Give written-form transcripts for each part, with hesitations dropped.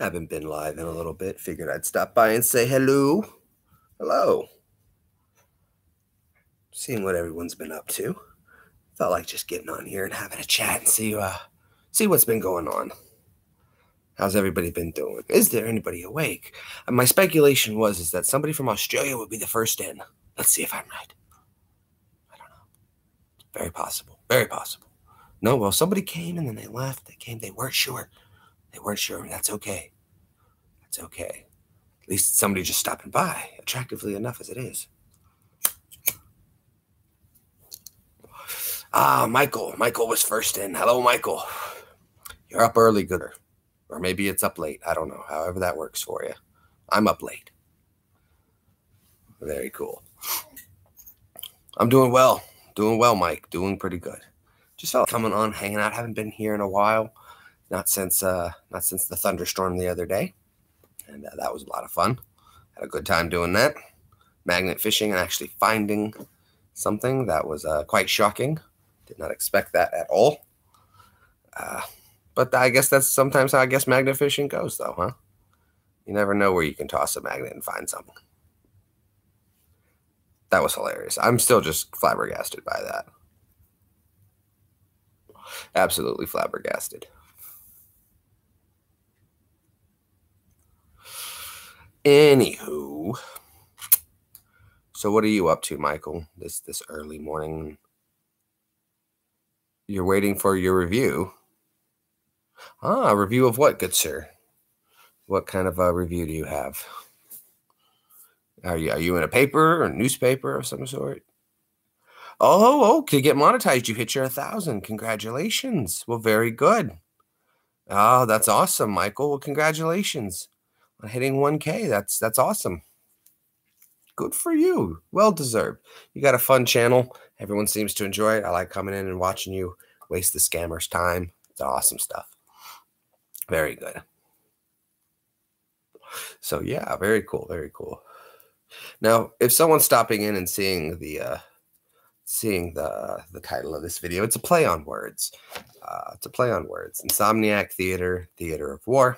Haven't been live in a little bit. Figured I'd stop by and say hello. Hello. Seeing what everyone's been up to. Felt like just getting on here and having a chat and see what's been going on. How's everybody been doing? Is there anybody awake? My speculation is that somebody from Australia would be the first in. Let's see if I'm right. I don't know. Very possible. Very possible. No, well, somebody came and then they left. They came. They weren't sure. They weren't sure. That's okay. That's okay. At least somebody just stopping by, attractively enough as it is. Michael. Michael was first in. Hello, Michael. You're up early, gooder. Or maybe it's up late. I don't know. However that works for you. I'm up late. Very cool. I'm doing well. Doing well, Mike. Doing pretty good. Just felt coming on, hanging out. Haven't been here in a while. Not since the thunderstorm the other day. And that was a lot of fun. Had a good time doing that. Magnet fishing and actually finding something that was quite shocking. Did not expect that at all. But I guess that's sometimes how magnet fishing goes, though, huh? You never know where you can toss a magnet and find something. That was hilarious. I'm still just flabbergasted by that. Absolutely flabbergasted. Anywho, so what are you up to, Michael, this early morning? You're waiting for your review. A review of what, good sir? What kind of a review do you have? Are you in a paper or newspaper of some sort? Oh, to get monetized, you hit your 1,000. Congratulations. Well, very good. Oh, that's awesome, Michael. Well, congratulations on hitting 1K. That's awesome. Good for you. Well deserved. You got a fun channel. Everyone seems to enjoy it. I like coming in and watching you waste the scammers' time. It's awesome stuff. Very good. So yeah, very cool. Very cool. Now, if someone's stopping in and seeing the title of this video, it's a play on words. It's a play on words. Insomniac Theater of War.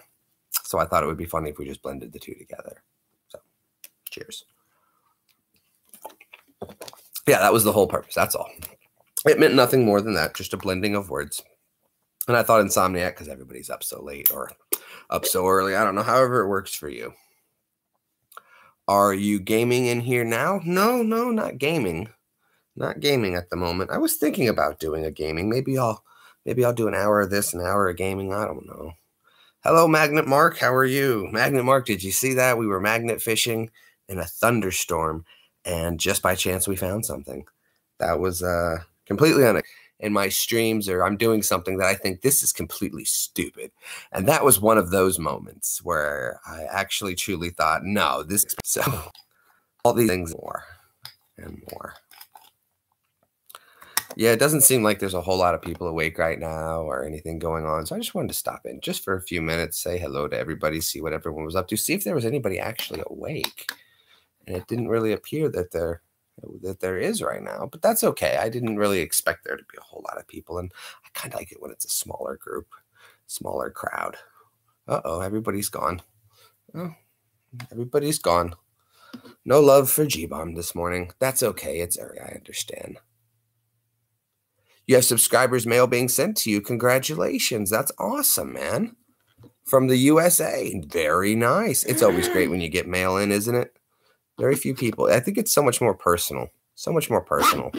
So I thought it would be funny if we just blended the two together. So, cheers. Yeah, that was the whole purpose. That's all. It meant nothing more than that, just a blending of words. And I thought Insomniac because everybody's up so late or up so early. I don't know, however it works for you. Are you gaming in here now? No, not gaming. Not gaming at the moment. I was thinking about doing a gaming. Maybe I'll do an hour of this, an hour of gaming. I don't know. Hello, Magnet Mark. How are you? Magnet Mark, did you see that? We were magnet fishing in a thunderstorm, and just by chance we found something. That was completely unexpected. In my streams, or I'm doing something that I think this is completely stupid. And that was one of those moments where I actually truly thought, no, this is so. All these things more and more. Yeah, it doesn't seem like there's a whole lot of people awake right now or anything going on. So I just wanted to stop in just for a few minutes, say hello to everybody, see what everyone was up to, see if there was anybody actually awake. And it didn't really appear that there is right now, but that's okay. I didn't really expect there to be a whole lot of people. And I kind of like it when it's a smaller group, smaller crowd. Uh-oh, everybody's gone. Oh, everybody's gone. No love for G-Bomb this morning. That's okay. It's early. I understand. You have subscribers mail being sent to you. Congratulations. That's awesome, man. From the USA. Very nice. It's always great when you get mail in, isn't it? Very few people. I think it's so much more personal. So much more personal.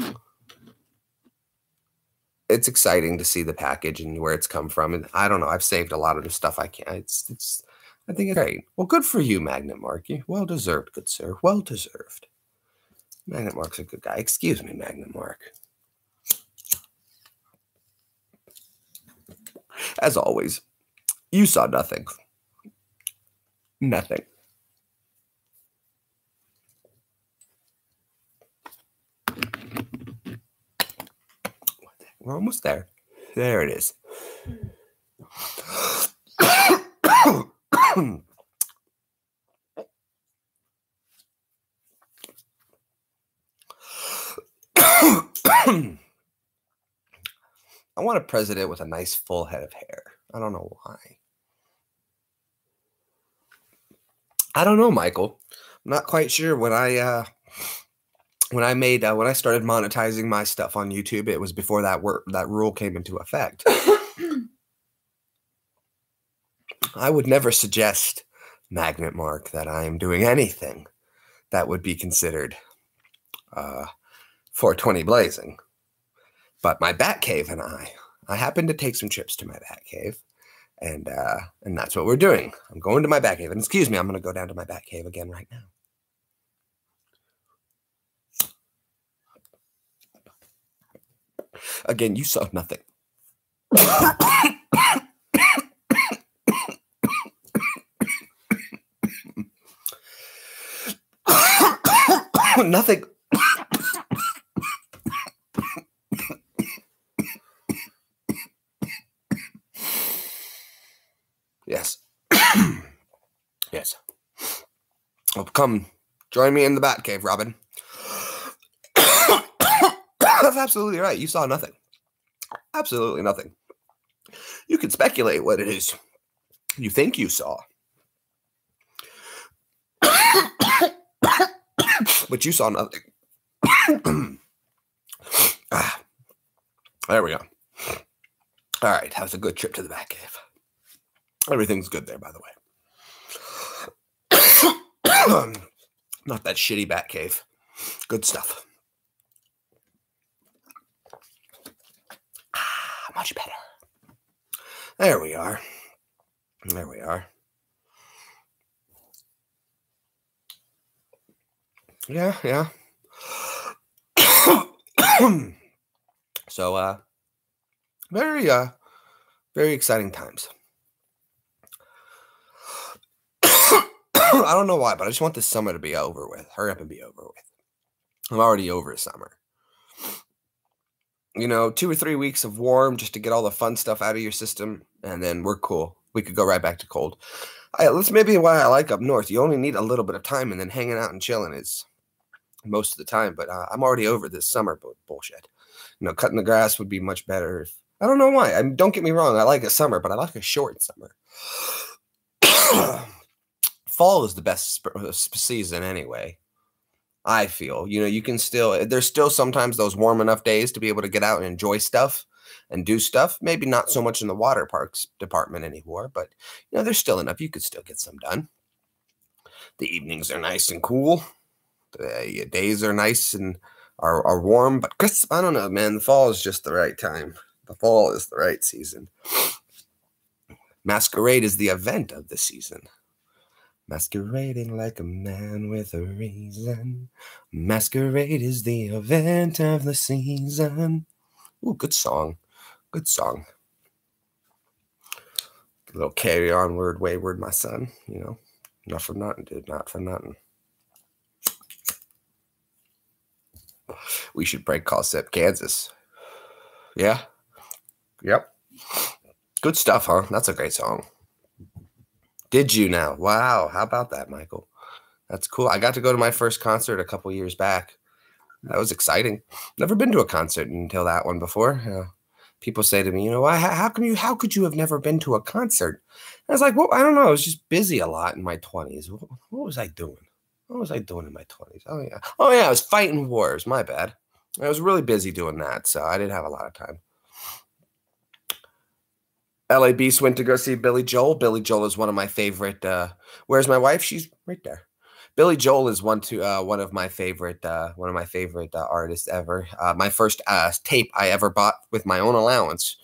It's exciting to see the package and where it's come from. And I don't know. I've saved a lot of the stuff I can. I think it's great. Well, good for you, Magnet Mark. Well deserved, good sir. Well deserved. Magnet Mark's a good guy. Excuse me, Magnet Mark. As always, you saw nothing. Nothing. We're almost there. There it is. I want a president with a nice full head of hair. I don't know why. I don't know, Michael. I'm not quite sure. When I started monetizing my stuff on YouTube, it was before that rule came into effect. I would never suggest, Magnet Mark, that I am doing anything that would be considered 420 blazing. But my Batcave and I happened to take some trips to my Batcave, and that's what we're doing. I'm going to my Batcave, and excuse me, I'm going to go down to my Batcave again right now. Again, you saw nothing. Nothing. Yes. Yes. Well, come join me in the Batcave, Robin. That's absolutely right. You saw nothing. Absolutely nothing. You can speculate what it is you think you saw. But you saw nothing. There we go. All right. That was a good trip to the Batcave. Everything's good there, by the way. Not that shitty Batcave. Good stuff. Much better. There we are. There we are. Yeah, yeah. So, very exciting times. I don't know why, but I just want this summer to be over with. Hurry up and be over with. I'm already over summer. 2 or 3 weeks of warm just to get all the fun stuff out of your system, and then we're cool. We could go right back to cold. That's maybe why I like up north. You only need a little bit of time, and then hanging out and chilling is most of the time. But I'm already over this summer bullshit. Cutting the grass would be much better. I don't know why. Don't get me wrong. I like a summer, but I like a short summer. Fall is the best season anyway. I feel, you can there's still sometimes those warm enough days to be able to get out and enjoy stuff and do stuff. Maybe not so much in the water parks department anymore, but there's still enough. You could still get some done. The evenings are nice and cool. The days are nice and are warm, but crisp. I don't know, man. The fall is just the right time. The fall is the right season. Masquerade is the event of the season. Masquerading like a man with a reason. Masquerade is the event of the season. Ooh, good song. Good song. A little carry on word, wayward, my son. Not for nothing, dude. Not for nothing. We should break call Sip, Kansas. Yeah? Yep. Good stuff, huh? That's a great song. Did you now? Wow. How about that, Michael? That's cool. I got to go to my first concert a couple years back. That was exciting. Never been to a concert until that one before. People say to me, how could you have never been to a concert? And I was like, well, I don't know. I was just busy a lot in my 20s. What was I doing? What was I doing in my 20s? Oh, yeah. I was fighting wars. My bad. I was really busy doing that, so I didn't have a lot of time. LA Beast went to go see Billy Joel. Billy Joel is one of my favorite. Where's my wife? She's right there. Billy Joel is one of my favorite artists ever. My first tape I ever bought with my own allowance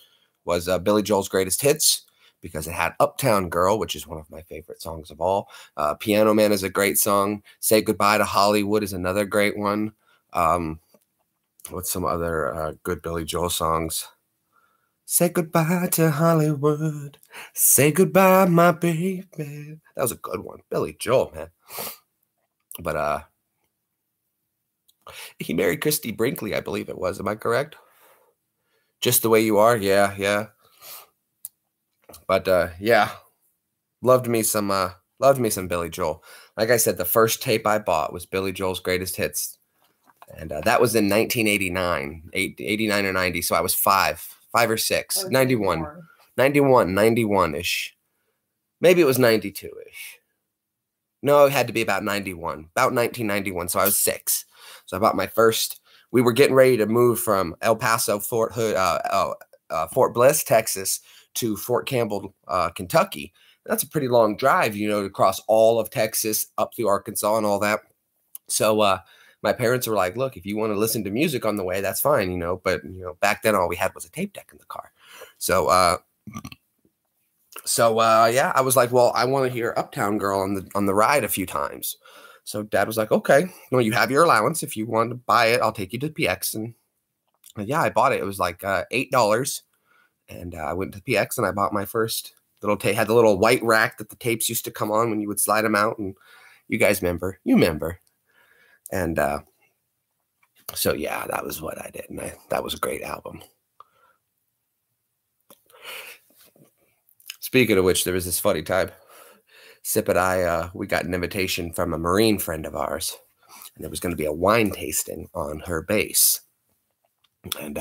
was Billy Joel's Greatest Hits, because it had Uptown Girl, which is one of my favorite songs of all. Piano Man is a great song. Say Goodbye to Hollywood is another great one. What's some other good Billy Joel songs? Say goodbye to Hollywood. Say goodbye, my baby. That was a good one. Billy Joel, man. But he married Christy Brinkley, I believe it was. Am I correct? Just the Way You Are. Yeah. But yeah. Loved me some Billy Joel. Like I said, the first tape I bought was Billy Joel's Greatest Hits. And that was in 1989, 89 or 90. So I was 5 or 6, 91-ish. Maybe it was 92-ish. No, it had to be about 91, about 1991. So I was 6. So I bought my first. We were getting ready to move from El Paso, Fort Hood, Fort Bliss, Texas, to Fort Campbell, Kentucky. That's a pretty long drive, you know, to cross all of Texas, up through Arkansas and all that. So my parents were like, look, if you want to listen to music on the way, that's fine, you know. But, you know, back then all we had was a tape deck in the car. So yeah, I was like, well, I want to hear Uptown Girl on the ride a few times. So Dad was like, okay, well, you have your allowance. If you want to buy it, I'll take you to PX. And yeah, I bought it. It was like $8. And I went to PX and I bought my first little tape. Had the little white rack that the tapes used to come on when you would slide them out. And you guys remember. You remember. And so yeah, that was what I did. And that was a great album. Speaking of which, there was this funny time. Sip and I, we got an invitation from a Marine friend of ours. And there was going to be a wine tasting on her base. And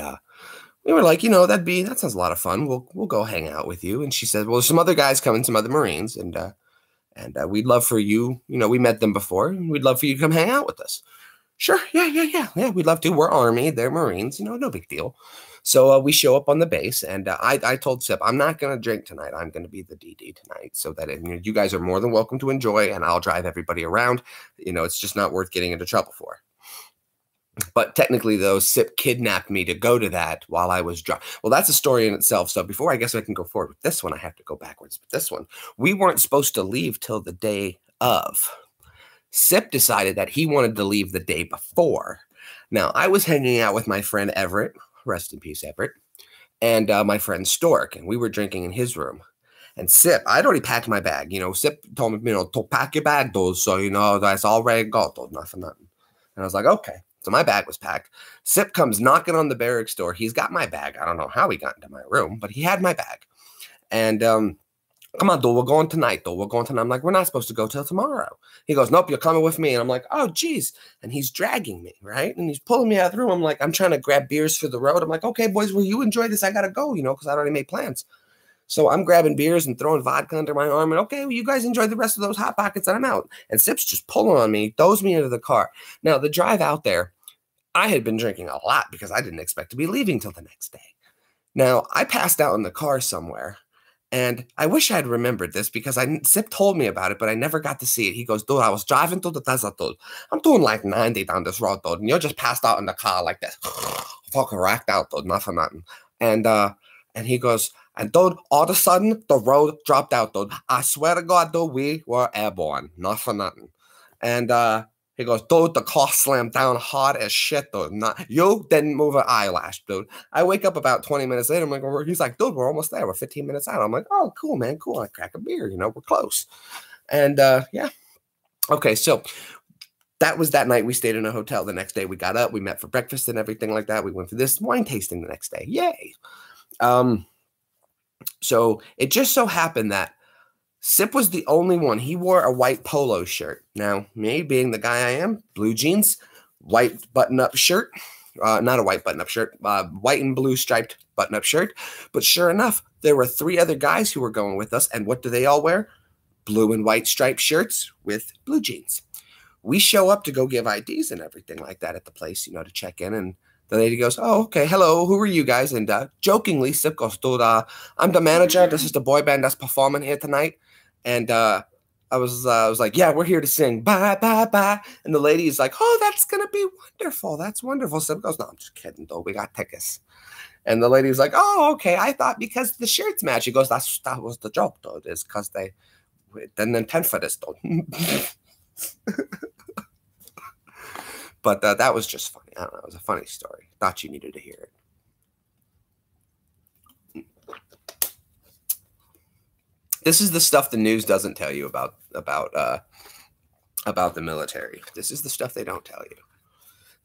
we were like, you know, that sounds a lot of fun. We'll go hang out with you. And she said, well, there's some other guys coming, some other Marines. And we'd love for you, you know, we met them before. And we'd love for you to come hang out with us. Sure. Yeah, we'd love to. We're Army. They're Marines. You know, no big deal. So we show up on the base, and I told Sip, I'm not going to drink tonight. I'm going to be the DD tonight, so that you know, you guys are more than welcome to enjoy, and I'll drive everybody around. You know, it's just not worth getting into trouble for. But technically, though, Sip kidnapped me to go to that while I was drunk. Well, that's a story in itself. So before I guess I can go forward with this one, I have to go backwards with this one. We weren't supposed to leave till the day of. Sip decided that he wanted to leave the day before. Now, I was hanging out with my friend Everett. Rest in peace, Everett. And my friend Stork, and we were drinking in his room. And Sip, I'd already packed my bag. You know, Sip told me, you know, to pack your bag, though. So, you know, that's all ready to go, though. Nothing. And I was like, okay. So my bag was packed. Sip comes knocking on the barracks door. He's got my bag. I don't know how he got into my room, but he had my bag. And come on, dude, we're going tonight, though. We're going tonight. I'm like, we're not supposed to go till tomorrow. He goes, nope, you're coming with me. And I'm like, oh, geez. And he's dragging me, right? And he's pulling me out of the room. I'm like, I'm trying to grab beers for the road. I'm like, okay, boys, well, you enjoy this. I got to go, you know, because I already made plans. So I'm grabbing beers and throwing vodka under my arm. And okay, well, you guys enjoy the rest of those Hot Pockets and I'm out. And Sip's just pulling on me, throws me into the car. Now, the drive out there, I had been drinking a lot because I didn't expect to be leaving till the next day. Now, I passed out in the car somewhere. And I wish I had remembered this because Sip told me about it, but I never got to see it. He goes, dude, I was driving through the desert, dude. I'm doing like 90 down this road, dude. And you're just passed out in the car like this. Fucking racked out, dude. Nothing. And he goes, and dude, all of a sudden, the road dropped out, dude. I swear to God, dude, we were airborne. Nothing. And he goes, dude, the car slammed down hard as shit, dude. You didn't move an eyelash, dude. I wake up about 20 minutes later. I'm like, he's like, dude, we're almost there. We're 15 minutes out. I'm like, oh, cool, man, cool. I crack a beer, you know, we're close. And yeah. Okay, so that was that night. We stayed in a hotel. The next day we got up. We met for breakfast and everything like that. We went for this wine tasting the next day. Yay. So it just so happened that Sip was the only one. He wore a white polo shirt. Now, me being the guy I am, blue jeans, white button-up shirt. Not a white button-up shirt. White and blue striped button-up shirt. But sure enough, there were 3 other guys who were going with us. And what do they all wear? Blue and white striped shirts with blue jeans. We show up to go give IDs and everything like that at the place, you know, to check in. And the lady goes, oh, okay, hello, who are you guys? And jokingly, Sip goes, dude, I'm the manager. This is the boy band that's performing here tonight. And I was like, yeah, we're here to sing. Bye, bye, bye. And the lady is like, oh, that's going to be wonderful. That's wonderful. Sip goes, no, I'm just kidding, though. We got tickets. And the lady's like, oh, okay. I thought because the shirts match. He goes, that was the joke, though. It's because they didn't intend for this, though. But that was just funny. I don't know. It was a funny story. Thought you needed to hear it. This is the stuff the news doesn't tell you about the military. This is the stuff they don't tell you.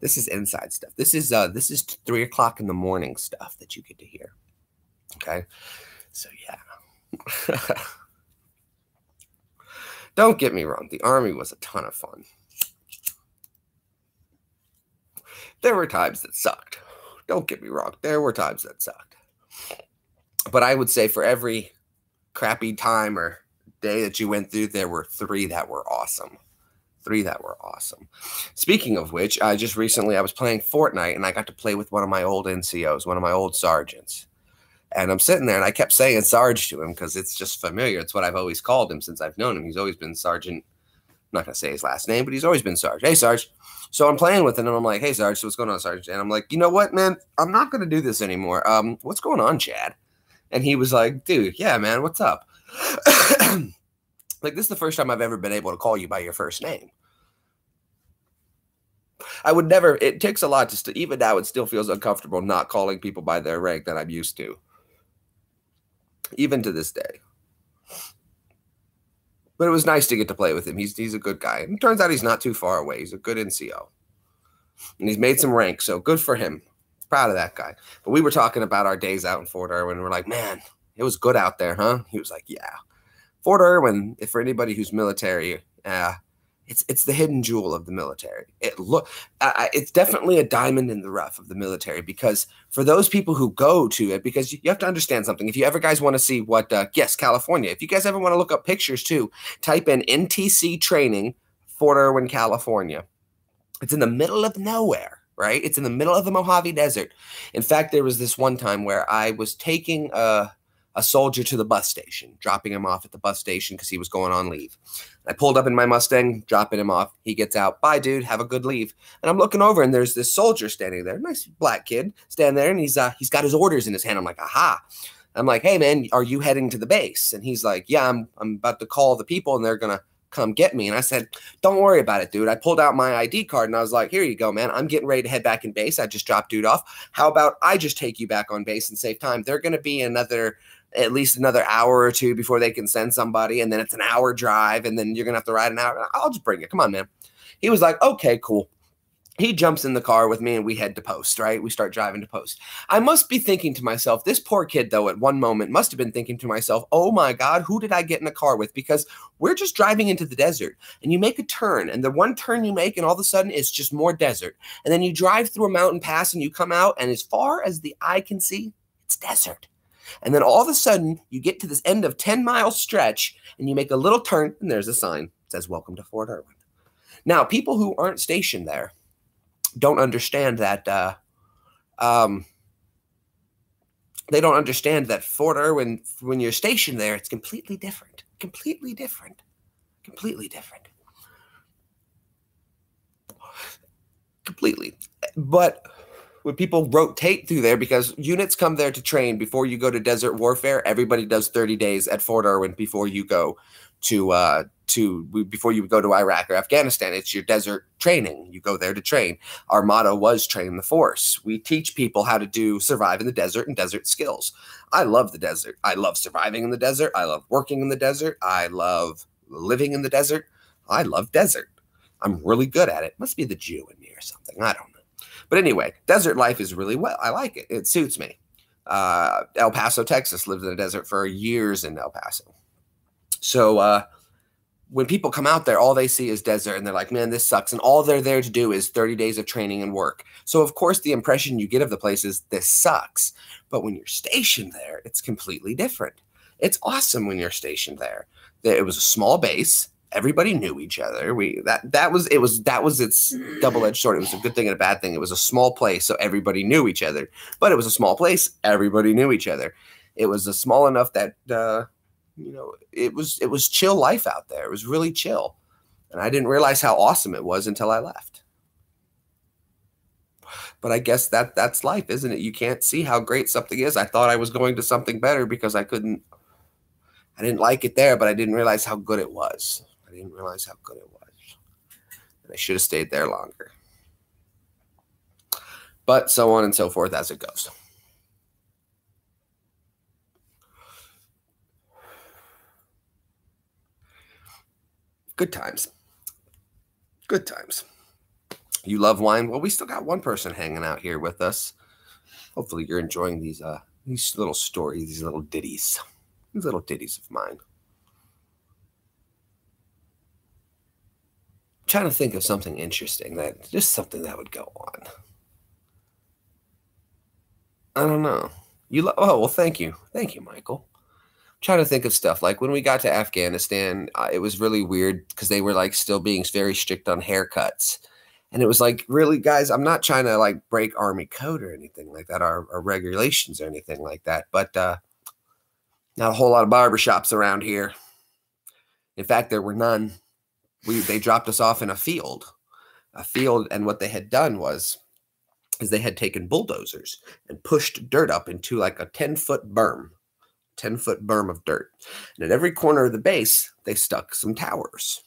This is inside stuff. This is 3 o'clock in the morning stuff that you get to hear. Okay, so yeah. Don't get me wrong. The Army was a ton of fun. There were times that sucked. Don't get me wrong. There were times that sucked. But I would say for every crappy time or day that you went through, there were 3 that were awesome. 3 that were awesome. Speaking of which, I was playing Fortnite, and I got to play with one of my old NCOs, one of my old sergeants. And I'm sitting there, and I kept saying Sarge to him because it's just familiar. It's what I've always called him since I've known him. He's always been Sergeant. I'm not going to say his last name, but he's always been Sarge. Hey, Sarge. So I'm playing with him, and I'm like, hey, Sarge, so what's going on, Sarge? And I'm like, you know what, man? I'm not going to do this anymore. What's going on, Chad? And he was like, dude, yeah, man, what's up? Like, this is the first time I've ever been able to call you by your first name. I would never, it takes a lot to, even now it still feels uncomfortable not calling people by their rank that I'm used to. Even to this day. But it was nice to get to play with him. He's a good guy. And it turns out he's not too far away. He's a good NCO. And he's made some rank, so good for him. Proud of that guy. But we were talking about our days out in Fort Irwin. We're like, man, it was good out there, huh? He was like, yeah. Fort Irwin, if for anybody who's military, it's the hidden jewel of the military. It's definitely a diamond in the rough of the military, because for those people who go to it, because you have to understand something. If you ever guys want to see what, yes, California. If you guys ever want to look up pictures too, type in NTC training, Fort Irwin, California. It's in the middle of nowhere, right? It's in the middle of the Mojave Desert. In fact, there was this one time where I was taking a soldier to the bus station, dropping him off at the bus station because he was going on leave. I pulled up in my Mustang, dropping him off. He gets out. Bye, dude. Have a good leave. And I'm looking over, and there's this soldier standing there, nice black kid standing there, and he's got his orders in his hand. I'm like, aha. I'm like, hey, man, are you heading to the base? And he's like, yeah, I'm about to call the people, and they're going to come get me. And I said, don't worry about it, dude. I pulled out my ID card, and I was like, here you go, man. I'm getting ready to head back in base. I just dropped dude off. How about I just take you back on base and save time? They're going to be at least another hour or 2 before they can send somebody. And then it's an hour drive. And then you're going to have to ride an hour. I'll just bring you. Come on, man. He was like, okay, cool. He jumps in the car with me, and we head to post, right? We start driving to post. I must be thinking to myself, this poor kid, though, at one moment must have been thinking to myself, oh my God, who did I get in a car with? Because we're just driving into the desert, and you make a turn, and the one turn you make, and all of a sudden it's just more desert. And then you drive through a mountain pass, and you come out, and as far as the eye can see, it's desert. And then all of a sudden, you get to this end of 10-mile stretch, and you make a little turn, and there's a sign that says, welcome to Fort Irwin. Now, people who aren't stationed there don't understand that they don't understand that Fort Irwin, when you're stationed there, it's completely different. Completely different. Completely different. Completely. But when people rotate through there, because units come there to train before you go to desert warfare, everybody does 30 days at Fort Irwin before you go to Iraq or Afghanistan. It's your desert training. You go there to train. Our motto was train the force. We teach people how to survive in the desert and desert skills. I love the desert. I love surviving in the desert. I love working in the desert. I love living in the desert. I love desert. I'm really good at it. Must be the Jew in me or something. I don't know. But anyway, desert life is really well. I like it. It suits me. El Paso, Texas, lived in the desert for years in El Paso. So when people come out there, all they see is desert, and they're like, man, this sucks. And all they're there to do is 30 days of training and work. So, of course, the impression you get of the place is this sucks. But when you're stationed there, it's completely different. It's awesome when you're stationed there. It was a small base. Everybody knew each other. That was its double-edged sword. It was a good thing and a bad thing. It was a small place, so everybody knew each other. But it was a small place. Everybody knew each other. It was small enough that it was chill life out there. It was really chill. And I didn't realize how awesome it was until I left. But I guess that's life, isn't it? You can't see how great something is. I thought I was going to something better because I didn't like it there, but I didn't realize how good it was. And I should have stayed there longer. But so on and so forth as it goes. Good times. Good times. You love wine? Well, we still got one person hanging out here with us. Hopefully you're enjoying these little stories, these little ditties of mine. I'm trying to think of something interesting, just something that would go on. I don't know. Oh, well, thank you. Thank you, Michael. trying to think of stuff like when we got to Afghanistan, it was really weird because they were like still being very strict on haircuts. And it was like, really, guys, I'm not trying to like break Army code or anything like that, or regulations or anything like that. But not a whole lot of barbershops around here. In fact, there were none. They dropped us off in a field. And what they had done is they had taken bulldozers and pushed dirt up into like a 10-foot berm. 10-foot berm of dirt. And at every corner of the base, they stuck some towers.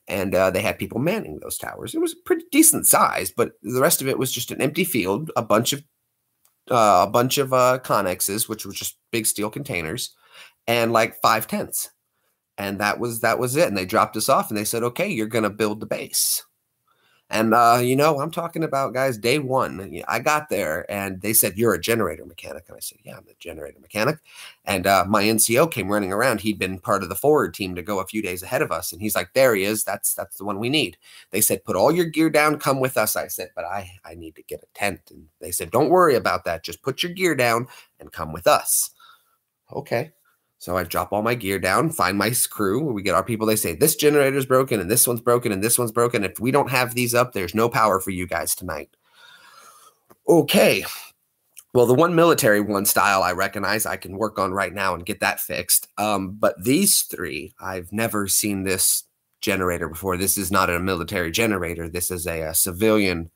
And they had people manning those towers. It was pretty decent size, but the rest of it was just an empty field, a bunch of connexes, which were just big steel containers, and like 5 tents. And that was it. And they dropped us off and they said, okay, you're going to build the base. And, I'm talking about, guys, day one, I got there and they said, you're a generator mechanic. And I said, yeah, I'm a generator mechanic. And my NCO came running around. He'd been part of the forward team to go a few days ahead of us. And he's like, there he is. That's the one we need. They said, put all your gear down, come with us. I said, but I need to get a tent. And they said, don't worry about that. Just put your gear down and come with us. Okay. So I drop all my gear down, find my crew. We get our people. They say, this generator's broken and this one's broken and this one's broken. If we don't have these up, there's no power for you guys tonight. Okay. Well, the one military one style I recognize I can work on right now and get that fixed. But these three, I've never seen this generator before. This is not a military generator. This is a civilian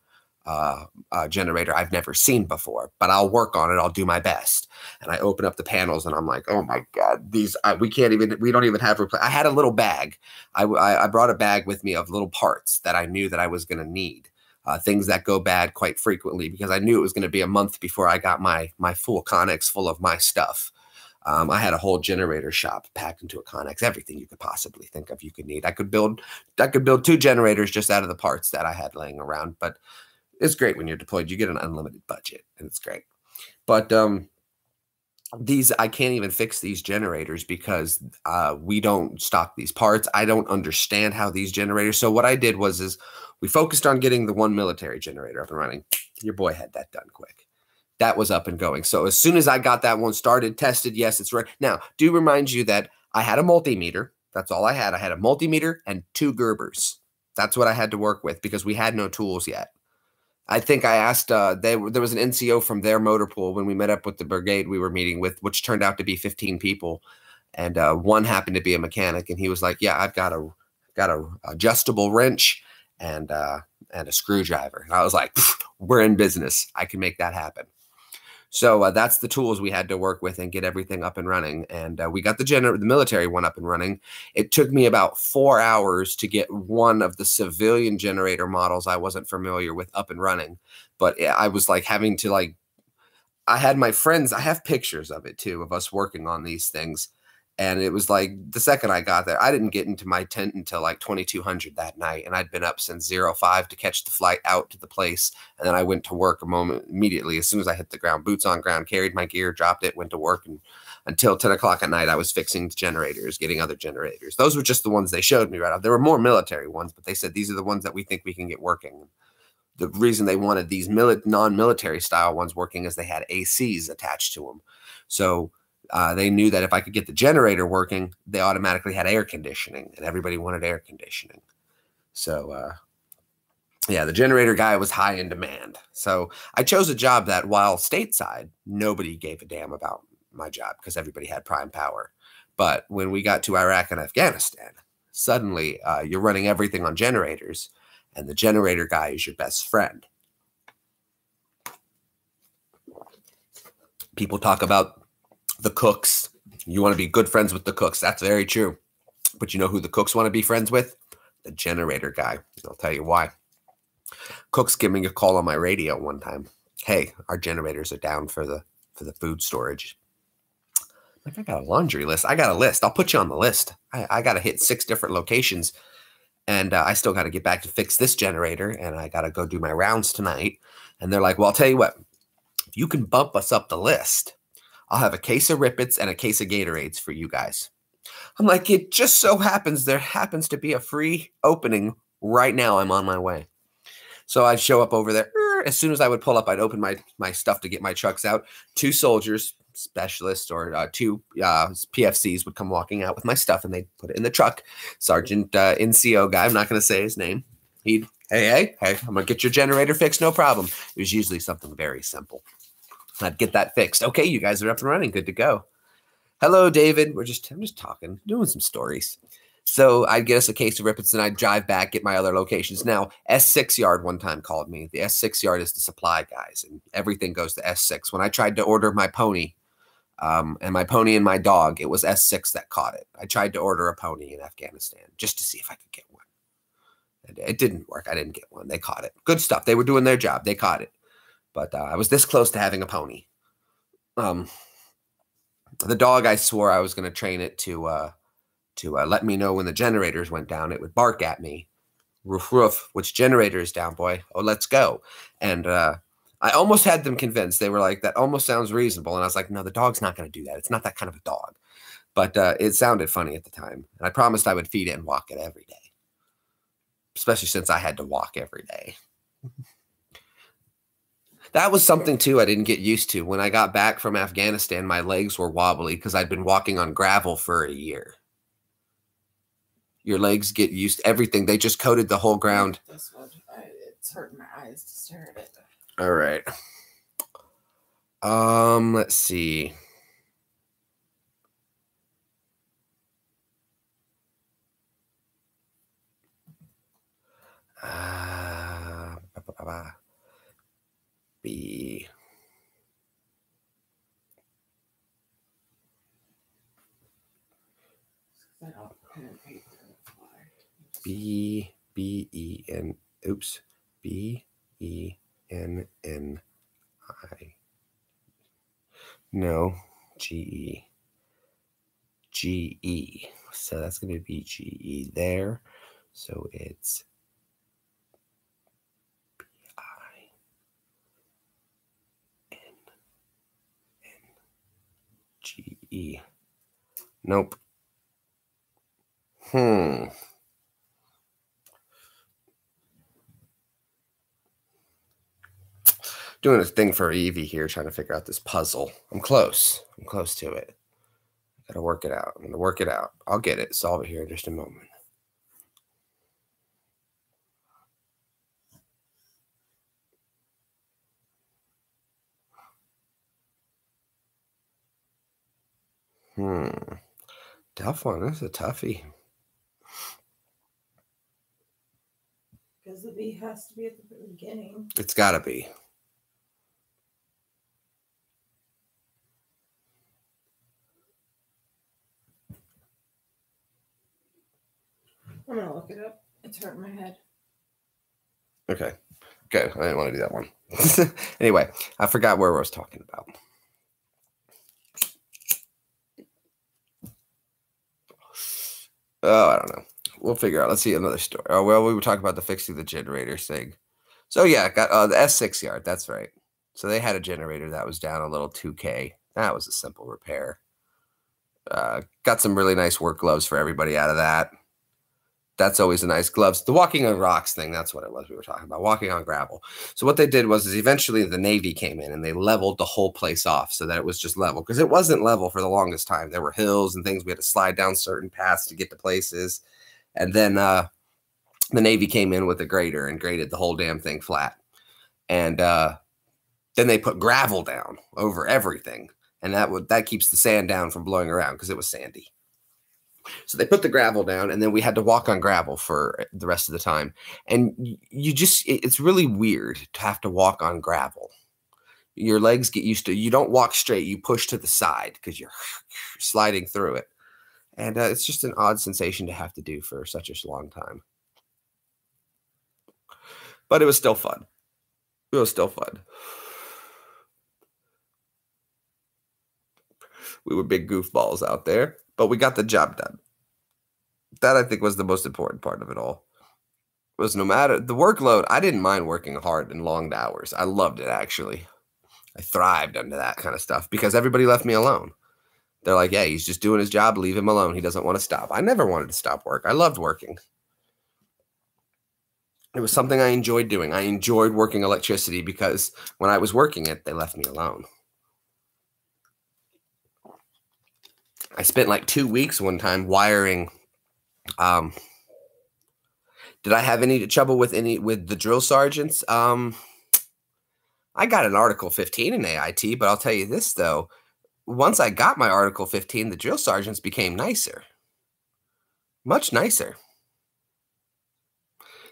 generator I've never seen before, but I'll work on it. I'll do my best. And I open up the panels and I'm like, oh my God, these, we don't even have, I had a little bag. I brought a bag with me of little parts that I knew that I was going to need, things that go bad quite frequently, because I knew it was going to be a month before I got my full Connex full of my stuff. I had a whole generator shop packed into a Connex, everything you could possibly think of you could need. I could build 2 generators just out of the parts that I had laying around, but it's great when you're deployed. You get an unlimited budget, and it's great. But I can't even fix these generators because we don't stock these parts. I don't understand how these generators. So what I did is we focused on getting the one military generator up and running. Your boy had that done quick. That was up and going. So as soon as I got that one started, tested, yes, it's right. Now, do remind you that I had a multimeter. That's all I had. I had a multimeter and 2 Gerbers. That's what I had to work with because we had no tools yet. I think I asked, there was an NCO from their motor pool when we met up with the brigade we were meeting with, which turned out to be 15 people. And one happened to be a mechanic. And he was like, yeah, I've got a adjustable wrench and a screwdriver. And I was like, we're in business. I can make that happen. So that's the tools we had to work with and get everything up and running. And we got the military one up and running. It took me about 4 hours to get one of the civilian generator models I wasn't familiar with up and running. But I was like having to I had my friends, I have pictures of it too, of us working on these things. And it was like the second I got there, I didn't get into my tent until like 2200 that night. And I'd been up since 05 to catch the flight out to the place. And then I went to work immediately. As soon as I hit the ground, boots on ground, carried my gear, dropped it, went to work. And until 10 o'clock at night, I was fixing generators, getting other generators. Those were just the ones they showed me right off. There were more military ones, but they said, these are the ones that we think we can get working. The reason they wanted these non-military style ones working is they had ACs attached to them. So they knew that if I could get the generator working, they automatically had air conditioning, and everybody wanted air conditioning. So, yeah, the generator guy was high in demand. So I chose a job that, while stateside, nobody gave a damn about my job because everybody had prime power. But when we got to Iraq and Afghanistan, suddenly you're running everything on generators, and the generator guy is your best friend. People talk about the cooks. You want to be good friends with the cooks. That's very true. But you know who the cooks want to be friends with? The generator guy. I'll tell you why. Cooks gave me a call on my radio one time. Hey, our generators are down for the food storage. Like, I got a laundry list. I got a list. I'll put you on the list. I got to hit 6 different locations. And I still got to get back to fix this generator. And I got to go do my rounds tonight. And they're like, well, I'll tell you what. If you can bump us up the list, I'll have a case of Rippets and a case of Gatorades for you guys. I'm like, it just so happens there happens to be a free opening right now. I'm on my way. So I'd show up over there. As soon as I would pull up, I'd open my stuff to get my trucks out. 2 soldiers specialists or two PFCs would come walking out with my stuff, and they'd put it in the truck. Sergeant NCO guy, I'm not going to say his name. He'd, hey, I'm going to get your generator fixed, no problem. It was usually something very simple. I'd get that fixed. Okay, you guys are up and running, good to go. Hello, David. I'm just talking, doing some stories. So I'd get us a case of Rippets, and I'd drive back, get my other locations. Now, S6 Yard one time called me. The S6 Yard is the supply guys, and everything goes to S6. When I tried to order my pony, and my dog, it was S6 that caught it. I tried to order a pony in Afghanistan just to see if I could get one. It didn't work. I didn't get one. They caught it. Good stuff. They were doing their job. They caught it. But I was this close to having a pony. The dog, I swore I was going to train it to let me know when the generators went down. It would bark at me. Roof, roof. Which generator is down, boy? Oh, let's go. And I almost had them convinced. They were like, that almost sounds reasonable. And I was like, no, the dog's not going to do that. It's not that kind of a dog. But it sounded funny at the time. And I promised I would feed it and walk it every day. Especially since I had to walk every day. That was something, too, I didn't get used to. When I got back from Afghanistan, my legs were wobbly because I'd been walking on gravel for a year. Your legs get used to everything. They just coated the whole ground. This one, it's hurting my eyes to stare at it. All right. Let's see. B. B-E-N. Oops. B-E-N-N-I. No. G-E. G-E. So that's going to be G-E there. So it's B-I-N-N-G-E. Nope. Doing a thing for Evie here, trying to figure out this puzzle. I'm close. I'm close to it. Gotta work it out. I'm gonna work it out. I'll get it. Solve it here in just a moment. Tough one. This is a toughie. Because the B has to be at the beginning. It's gotta be. I'm gonna look it up. It's hurting my head. Okay. Good. I didn't want to do that one. Anyway, I forgot where I was talking about. Oh, I don't know. We'll figure out. Let's see another story. Oh, well, we were talking about the fixing the generators thing. So, yeah, got the S6 Yard. That's right. So they had a generator that was down a little 2K. That was a simple repair. Got some really nice work gloves for everybody out of that. That's always a nice gloves. The walking on rocks thing, that's what it was we were talking about, walking on gravel. So what they did was eventually the Navy came in and they leveled the whole place off so that it was just level. Because it wasn't level for the longest time. There were hills and things. We had to slide down certain paths to get to places. And then the Navy came in with a grader and graded the whole damn thing flat. And then they put gravel down over everything. And that keeps the sand down from blowing around because it was sandy. So they put the gravel down, and then we had to walk on gravel for the rest of the time. And it's really weird to have to walk on gravel. Your legs get used to, you don't walk straight, you push to the side because you're sliding through it. And it's just an odd sensation to have to do for such a long time. But it was still fun. It was still fun. We were big goofballs out there, but we got the job done. That, I think, was the most important part of it all. It was no matter the workload, I didn't mind working hard and long hours. I loved it, actually. I thrived under that kind of stuff because everybody left me alone. They're like, yeah, he's just doing his job. Leave him alone. He doesn't want to stop. I never wanted to stop work. I loved working. It was something I enjoyed doing. I enjoyed working electricity because when I was working it, they left me alone. I spent like 2 weeks one time wiring. Did I have any trouble with the drill sergeants? I got an Article 15 in AIT, but I'll tell you this though. Once I got my Article 15, the drill sergeants became nicer. Much nicer.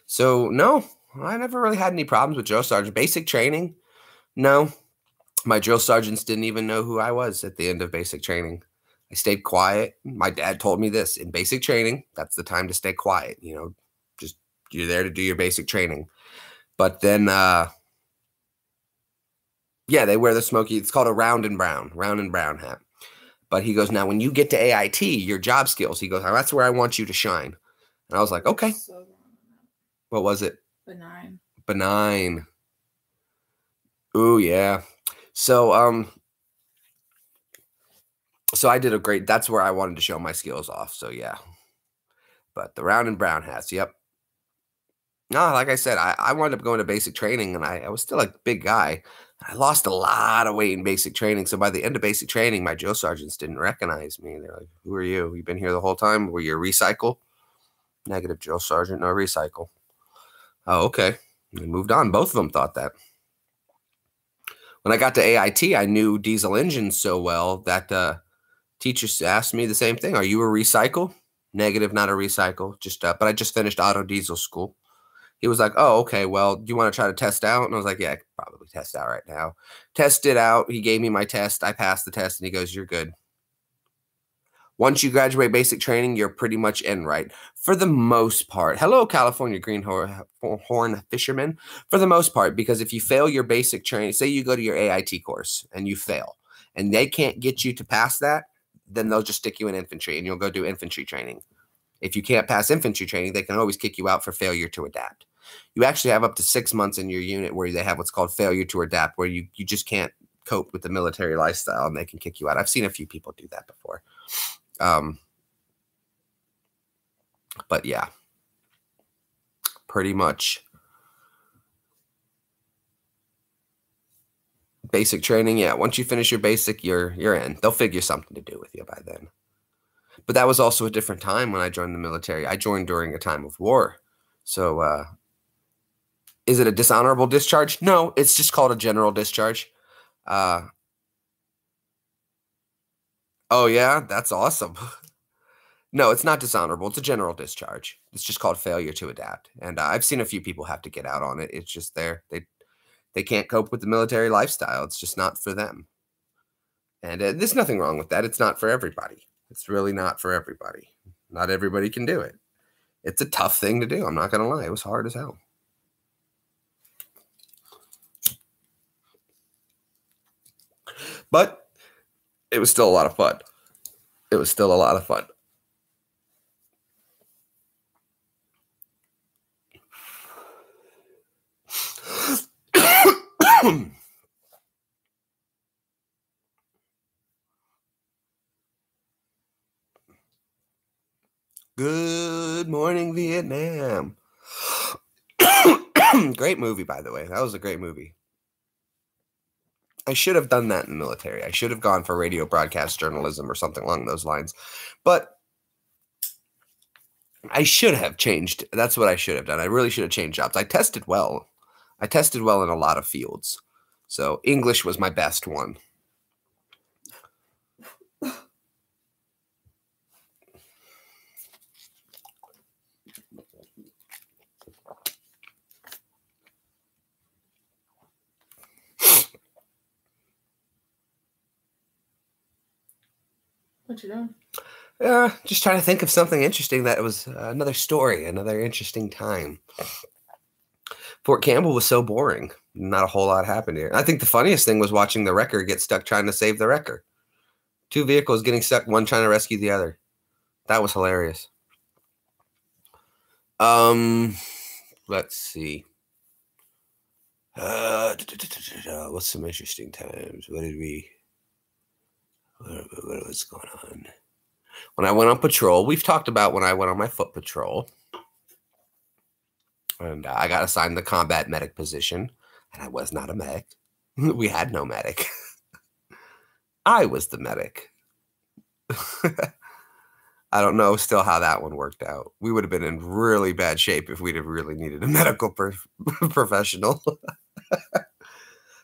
So no, I never really had any problems with drill sergeant. Basic training, no. My drill sergeants didn't even know who I was at the end of basic training. I stayed quiet. My dad told me this: in basic training, that's the time to stay quiet. You know, just you're there to do your basic training. But then, yeah, they wear the smoky. It's called a round and brown hat. But he goes, now when you get to AIT, your job skills, he goes, now that's where I want you to shine. And I was like, okay. So what was it? benign. Benign. Ooh, yeah. So, so I did a great, that's where I wanted to show my skills off. So yeah. But the round and brown hats, yep. No, like I said, I wound up going to basic training and I was still a big guy. I lost a lot of weight in basic training. So by the end of basic training, my drill sergeants didn't recognize me. They're like, who are you? You've been here the whole time? Were you a recycle? Negative, drill sergeant, no recycle. Oh, okay. They moved on. Both of them thought that. When I got to AIT, I knew diesel engines so well that teachers asked me the same thing. Are you a recycle? Negative, not a recycle. Just but I just finished auto diesel school. He was like, oh, okay, well, do you want to try to test out? And I was like, yeah, I could probably test out right now. Test it out. He gave me my test. I passed the test, and he goes, you're good. Once you graduate basic training, you're pretty much in, right? For the most part. Hello, California greenhorn fishermen. For the most part, because if you fail your basic training, say you go to your AIT course and you fail, and they can't get you to pass that, then they'll just stick you in infantry, and you'll go do infantry training. If you can't pass infantry training, they can always kick you out for failure to adapt. You actually have up to 6 months in your unit where they have what's called failure to adapt, where you just can't cope with the military lifestyle and they can kick you out. I've seen a few people do that before. But yeah, pretty much basic training. Yeah. Once you finish your basic, you're in. They'll figure something to do with you by then. But that was also a different time when I joined the military. I joined during a time of war. So, is it a dishonorable discharge? No, it's just called a general discharge. Oh yeah, that's awesome. No, it's not dishonorable. It's a general discharge. It's just called failure to adapt. And I've seen a few people have to get out on it. It's just they can't cope with the military lifestyle. It's just not for them. And there's nothing wrong with that. It's not for everybody. It's really not for everybody. Not everybody can do it. It's a tough thing to do. I'm not going to lie. It was hard as hell. But it was still a lot of fun. It was still a lot of fun. Good morning, Vietnam. Great movie, by the way. That was a great movie. I should have done that in the military. I should have gone for radio broadcast journalism or something along those lines. But I should have changed. That's what I should have done. I really should have changed jobs. I tested well. I tested well in a lot of fields. So English was my best one. What you doing? Just trying to think of something interesting that was another story, another interesting time. Fort Campbell was so boring. Not a whole lot happened here. I think the funniest thing was watching the wrecker get stuck trying to save the wrecker. 2 vehicles getting stuck, one trying to rescue the other. That was hilarious. Let's see. What's some interesting times? What was going on? When I went on patrol, we've talked about when I went on my foot patrol. And I got assigned the combat medic position. And I was not a medic. We had no medic. I was the medic. I don't know still how that one worked out. We would have been in really bad shape if we'd have really needed a medical professional.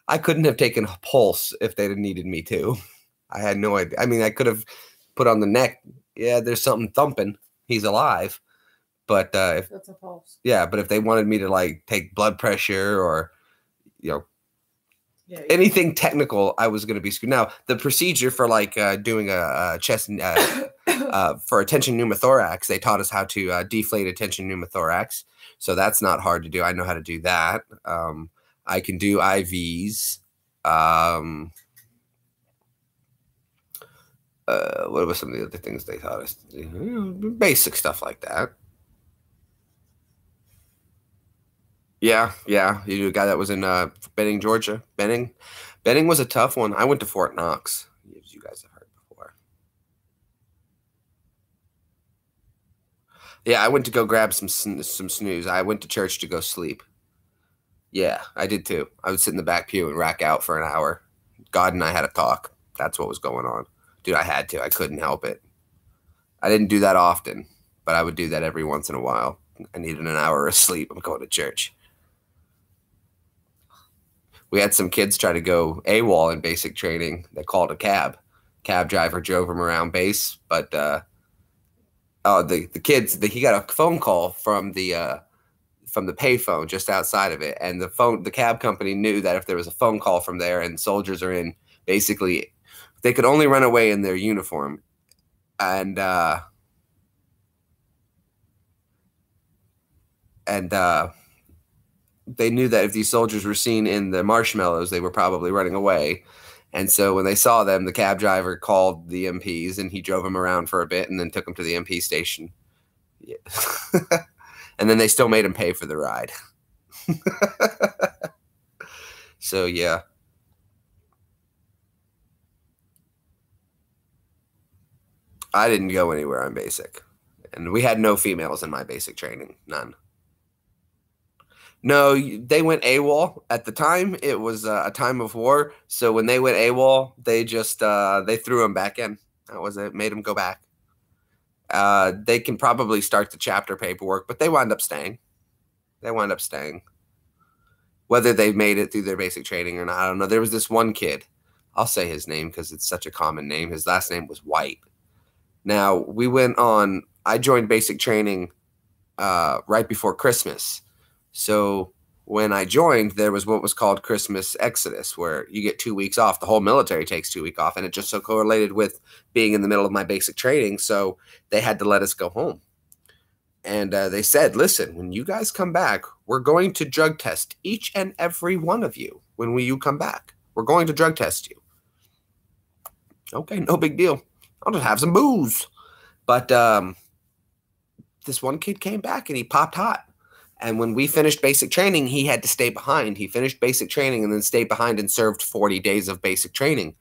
I couldn't have taken a pulse if they'd have needed me to. I had no idea. I mean, I could have put on the neck. Yeah, there's something thumping. He's alive. But if That's a pulse. Yeah, but if they wanted me to like take blood pressure or, you know, Yeah, anything technical, I was going to be screwed. Now, the procedure for like doing a chest for a tension pneumothorax, they taught us how to deflate a tension pneumothorax. So that's not hard to do. I know how to do that. I can do IVs. What were some of the other things they taught us to do? Basic stuff like that. Yeah. You knew a guy that was in Benning, Georgia. Benning was a tough one. I went to Fort Knox, as you guys have heard before. Yeah, I went to go grab some snooze. I went to church to go sleep. Yeah, I did too. I would sit in the back pew and rack out for an hour. God and I had a talk. That's what was going on. Dude, I had to. I couldn't help it. I didn't do that often, but I would do that every once in a while. I needed an hour of sleep. I'm going to church. We had some kids try to go AWOL in basic training. They called a cab. Cab driver drove them around base, but the kids, he got a phone call from the payphone just outside of it, and the cab company knew that if there was a phone call from there and soldiers are in, basically they could only run away in their uniform, and they knew that if these soldiers were seen in the marshmallows, they were probably running away. And so when they saw them, the cab driver called the MPs and he drove them around for a bit and then took them to the MP station. Yeah. And then they still made him pay for the ride. So, yeah. I didn't go anywhere on basic. And we had no females in my basic training. None. No, they went AWOL. At the time, it was a time of war. So when they went AWOL, they just they threw them back in. That was it. Made them go back. They can probably start the chapter paperwork, but they wound up staying. Whether they made it through their basic training or not, I don't know. There was this one kid. I'll say his name because it's such a common name. His last name was White. Now, I joined basic training right before Christmas. So when I joined, there was what was called Christmas Exodus, where you get 2 weeks off. The whole military takes 2 weeks off, and it just so correlated with being in the middle of my basic training. So they had to let us go home. And they said, listen, when you guys come back, we're going to drug test each and every one of you when you come back. We're going to drug test you. Okay, no big deal. I'll just have some booze. But this one kid came back and he popped hot. And when we finished basic training, he had to stay behind. He finished basic training and then stayed behind and served 40 days of basic training.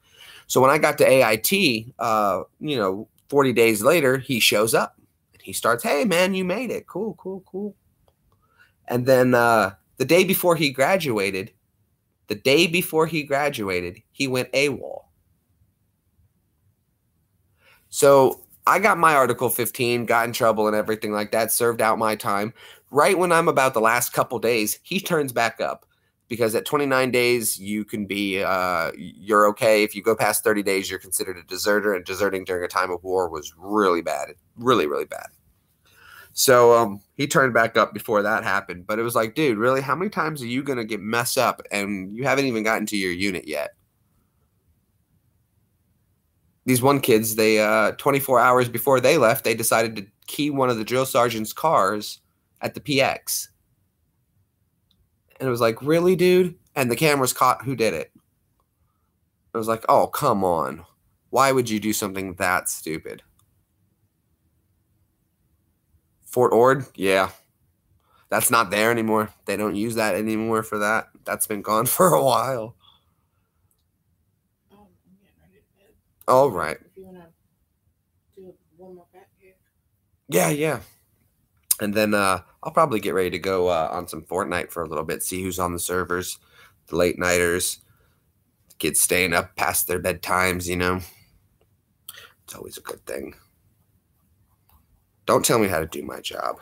So when I got to AIT, 40 days later, he shows up. And he starts, hey, man, you made it. Cool. And then the day before he graduated, he went AWOL. So I got my Article 15, got in trouble and everything like that, served out my time. Right when I'm about the last couple days, he turns back up because at 29 days, you can be, you're okay. If you go past 30 days, you're considered a deserter, and deserting during a time of war was really bad. Really, really bad. So he turned back up before that happened. But it was like, dude, really, how many times are you going to get messed up and you haven't even gotten to your unit yet? These one kids, they 24 hours before they left, they decided to key one of the drill sergeant's cars at the PX. And it was like, really, dude? And the cameras caught who did it. I was like, oh, come on. Why would you do something that stupid? Fort Ord? Yeah. That's not there anymore. They don't use that anymore for that. That's been gone for a while. I'm getting ready to bed. All right. If you want to do one more back here. Yeah. And then I'll probably get ready to go on some Fortnite for a little bit, see who's on the servers, the late nighters, the kids staying up past their bedtimes, It's always a good thing. Don't tell me how to do my job.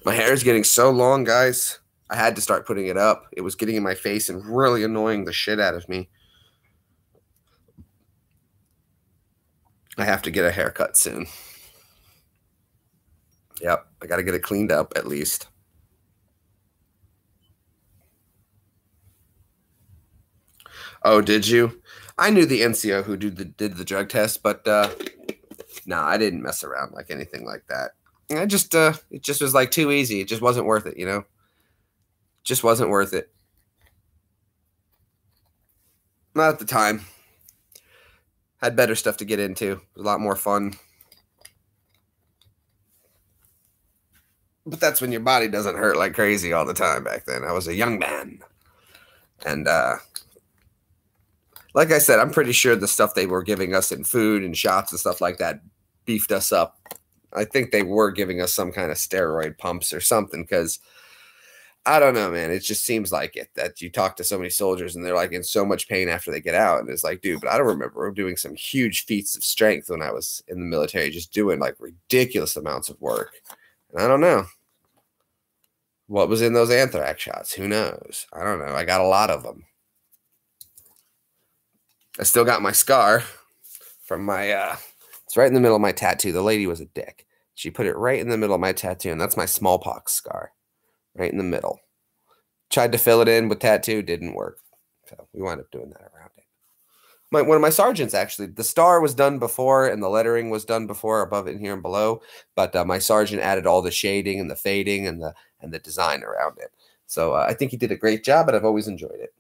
My hair is getting so long, guys. I had to start putting it up. It was getting in my face and really annoying the shit out of me. I have to get a haircut soon. Yep, I got to get it cleaned up at least. Oh, did you? I knew the NCO who did the drug test, but no, I didn't mess around like anything like that. It just was like too easy. It just wasn't worth it, you know? Just wasn't worth it. Not at the time. Had better stuff to get into. It was a lot more fun. But that's when your body doesn't hurt like crazy all the time back then. I was a young man. And like I said, I'm pretty sure the stuff they were giving us in food and shots and stuff like that beefed us up. I think they were giving us some kind of steroid pumps or something, because I don't know, man. It just seems like it, that you talk to so many soldiers and they're like in so much pain after they get out. And it's like, dude, but I don't remember doing some huge feats of strength when I was in the military, just doing like ridiculous amounts of work. And I don't know what was in those anthrax shots. Who knows? I don't know. I got a lot of them. I still got my scar from my, it's right in the middle of my tattoo. The lady was a dick. She put it right in the middle of my tattoo, and that's my smallpox scar. Right in the middle. Tried to fill it in with tattoo, didn't work. So we wound up doing that around it. One of my sergeants, actually, the star was done before and the lettering was done before, above it and here and below. But my sergeant added all the shading and the fading and the design around it. So I think he did a great job, but I've always enjoyed it.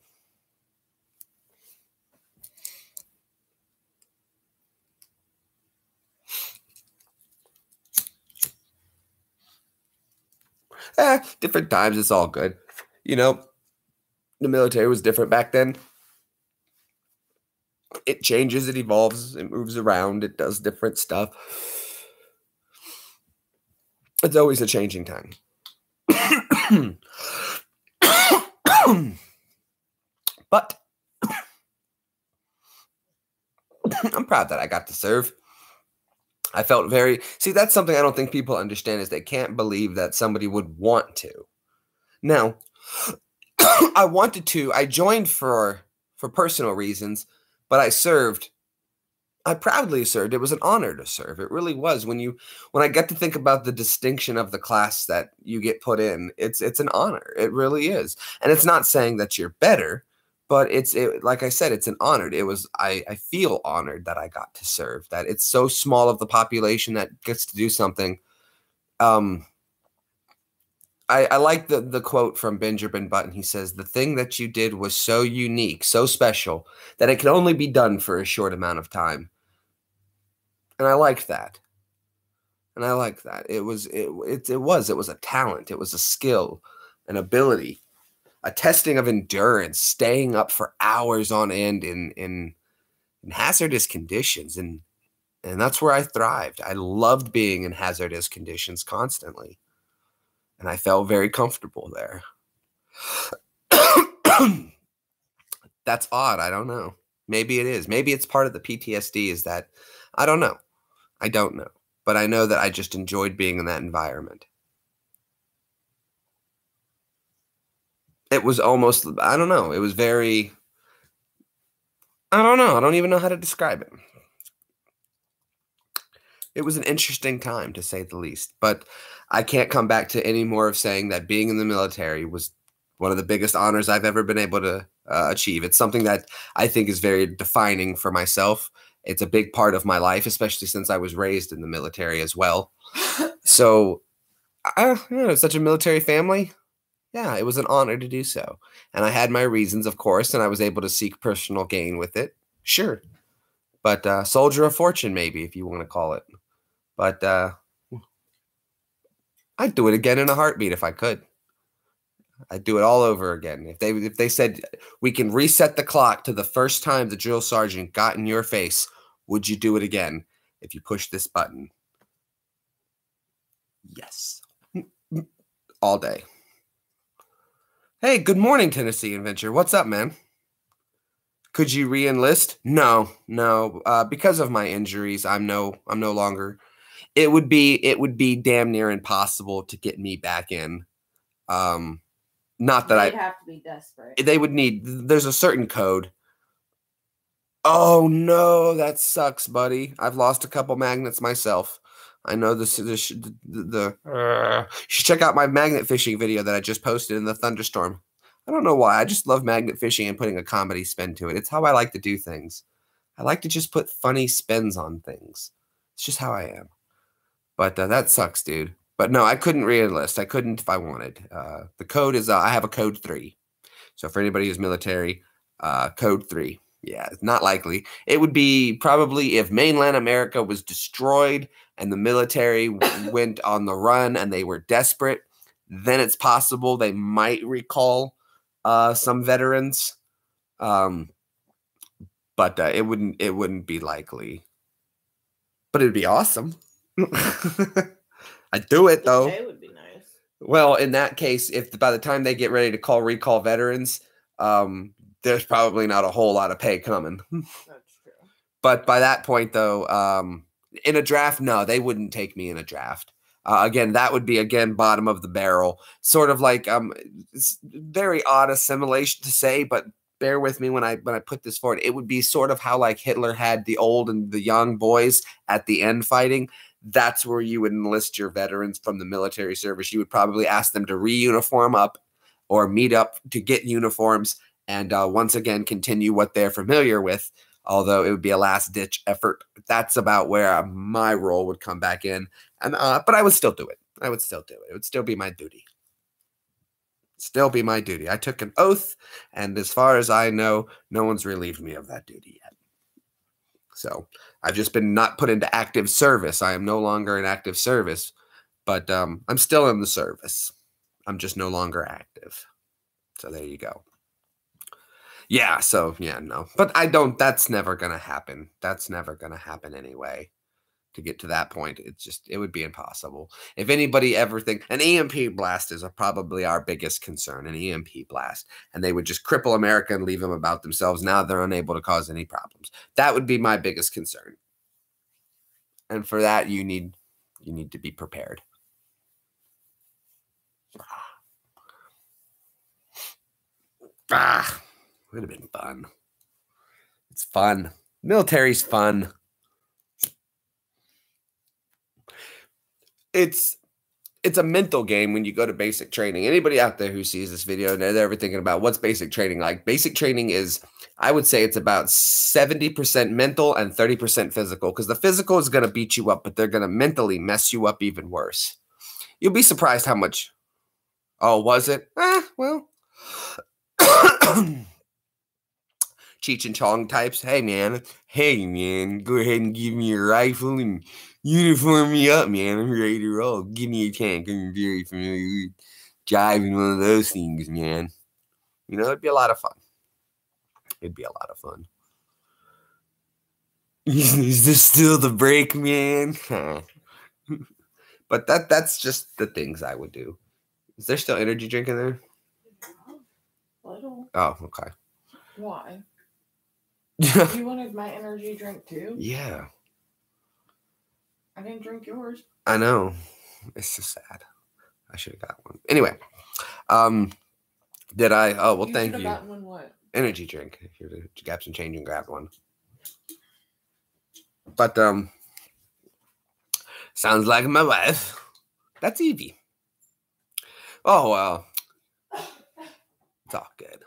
Different times, it's all good. You know, the military was different back then. It changes, it evolves, it moves around, it does different stuff. It's always a changing time. But I'm proud that I got to serve. I felt that's something I don't think people understand, is they can't believe that somebody would want to. Now, I wanted to. I joined for personal reasons, but I served. I proudly served. It was an honor to serve. It really was. When I get to think about the distinction of the class that you get put in, it's an honor. It really is. And it's not saying that you're better, but like I said, it's an honor. I feel honored that I got to serve, that it's so small of the population that gets to do something. I like the quote from Benjamin Button. He says, "The thing that you did was so unique, so special, that it could only be done for a short amount of time." And I liked that. It was a talent. It was a skill, an ability, a testing of endurance, staying up for hours on end in hazardous conditions. And that's where I thrived. I loved being in hazardous conditions constantly. And I felt very comfortable there. That's odd. I don't know. Maybe it is. Maybe it's part of the PTSD, is that I don't know. I don't know. But I know that I just enjoyed being in that environment. It was almost, I don't know. It was very, I don't know. I don't even know how to describe it. It was an interesting time, to say the least. But I can't come back to any more of saying that being in the military was one of the biggest honors I've ever been able to achieve. It's something that I think is very defining for myself. It's a big part of my life, especially since I was raised in the military as well. So, such a military family. Yeah, it was an honor to do so. And I had my reasons, of course, and I was able to seek personal gain with it. Sure. But soldier of fortune, maybe, if you want to call it. But I'd do it again in a heartbeat if I could. I'd do it all over again. If they said we can reset the clock to the first time the drill sergeant got in your face, would you do it again if you push this button? Yes. All day. Hey, good morning, Tennessee Adventure. What's up, man? Could you re-enlist? No. Because of my injuries, I'm no longer. It would be damn near impossible to get me back in. Not that They'd have to be desperate. They would need. There's a certain code. Oh no, that sucks, buddy. I've lost a couple magnets myself. I know this. You should check out my magnet fishing video that I just posted in the thunderstorm. I don't know why. I just love magnet fishing and putting a comedy spin to it. It's how I like to do things. I like to just put funny spins on things. It's just how I am. But that sucks, dude. But no, I couldn't re-enlist. I couldn't if I wanted. The code is, I have a code 3. So for anybody who's military, code 3. Yeah, it's not likely. It would be probably if mainland America was destroyed and the military went on the run and they were desperate, then it's possible they might recall some veterans. But it wouldn't be likely. But it'd be awesome. I'd do it though. It would be nice. Well, in that case, if by the time they get ready to recall veterans, there's probably not a whole lot of pay coming. That's true. But by that point, though, in a draft, no, they wouldn't take me in a draft. Again, that would be, bottom of the barrel. Sort of like, it's very odd assimilation to say, but bear with me when I put this forward. It would be sort of how like Hitler had the old and the young boys at the end fighting. That's where you would enlist your veterans from the military service. You would probably ask them to re-uniform up or meet up to get uniforms and once again continue what they're familiar with, although it would be a last-ditch effort. That's about where my role would come back in. And but I would still do it. I would still do it. It would still be my duty. Still be my duty. I took an oath, and as far as I know, no one's relieved me of that duty yet. So I've just been not put into active service. I am no longer in active service, but I'm still in the service. I'm just no longer active. So there you go. Yeah, so yeah, no. But that's never going to happen. That's never going to happen anyway. To get to that point, it would be impossible. If anybody ever think an EMP blast is probably our biggest concern, an EMP blast, and they would just cripple America and leave them about themselves. Now they're unable to cause any problems. That would be my biggest concern. And for that, you need to be prepared. Would have been fun. It's fun. Military's fun. It's a mental game when you go to basic training. Anybody out there who sees this video and they're ever thinking about what's basic training like? Basic training is, I would say it's about 70% mental and 30% physical, because the physical is going to beat you up, but they're going to mentally mess you up even worse. You'll be surprised how much. Oh, was it? Well. Cheech and Chong types. Hey, man, go ahead and give me your rifle and uniform me up, man. I'm ready to roll. Give me a tank. I'm very familiar with driving one of those things, man. You know, it'd be a lot of fun. It'd be a lot of fun. Is this still the break, man? But that's just the things I would do. Is there still energy drink in there? Little. Oh, okay. Why? You wanted my energy drink too? Yeah. I didn't drink yours. I know. It's just sad. I should have got one. Anyway. Did I? Oh, well, thank you. Gotten one what? Energy drink. If you grab some change and grab one. But, sounds like my wife. That's Evie. Oh, well. It's all good.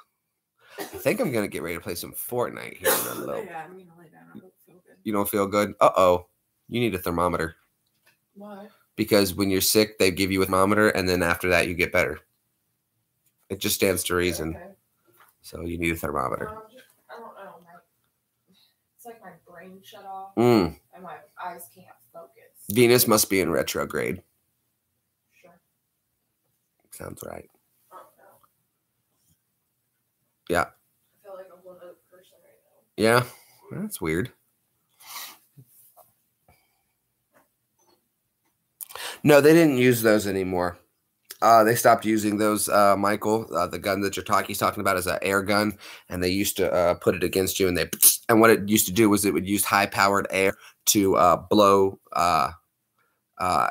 I think I'm going to get ready to play some Fortnite here in a little. Yeah, I'm going to lay down. I don't feel good. You don't feel good? Uh-oh. You need a thermometer. Why? Because when you're sick, they give you a thermometer, and then after that, you get better. It just stands to reason. Okay. So you need a thermometer. I don't know. It's like my brain shut off, and my eyes can't focus. Venus must be in retrograde. Sure. Sounds right. I don't know. Yeah. I feel like a whole other person right now. Yeah. That's weird. No, they didn't use those anymore. They stopped using those, Michael. The gun that he's talking about is an air gun, and they used to put it against you, and what it used to do was it would use high-powered air to blow.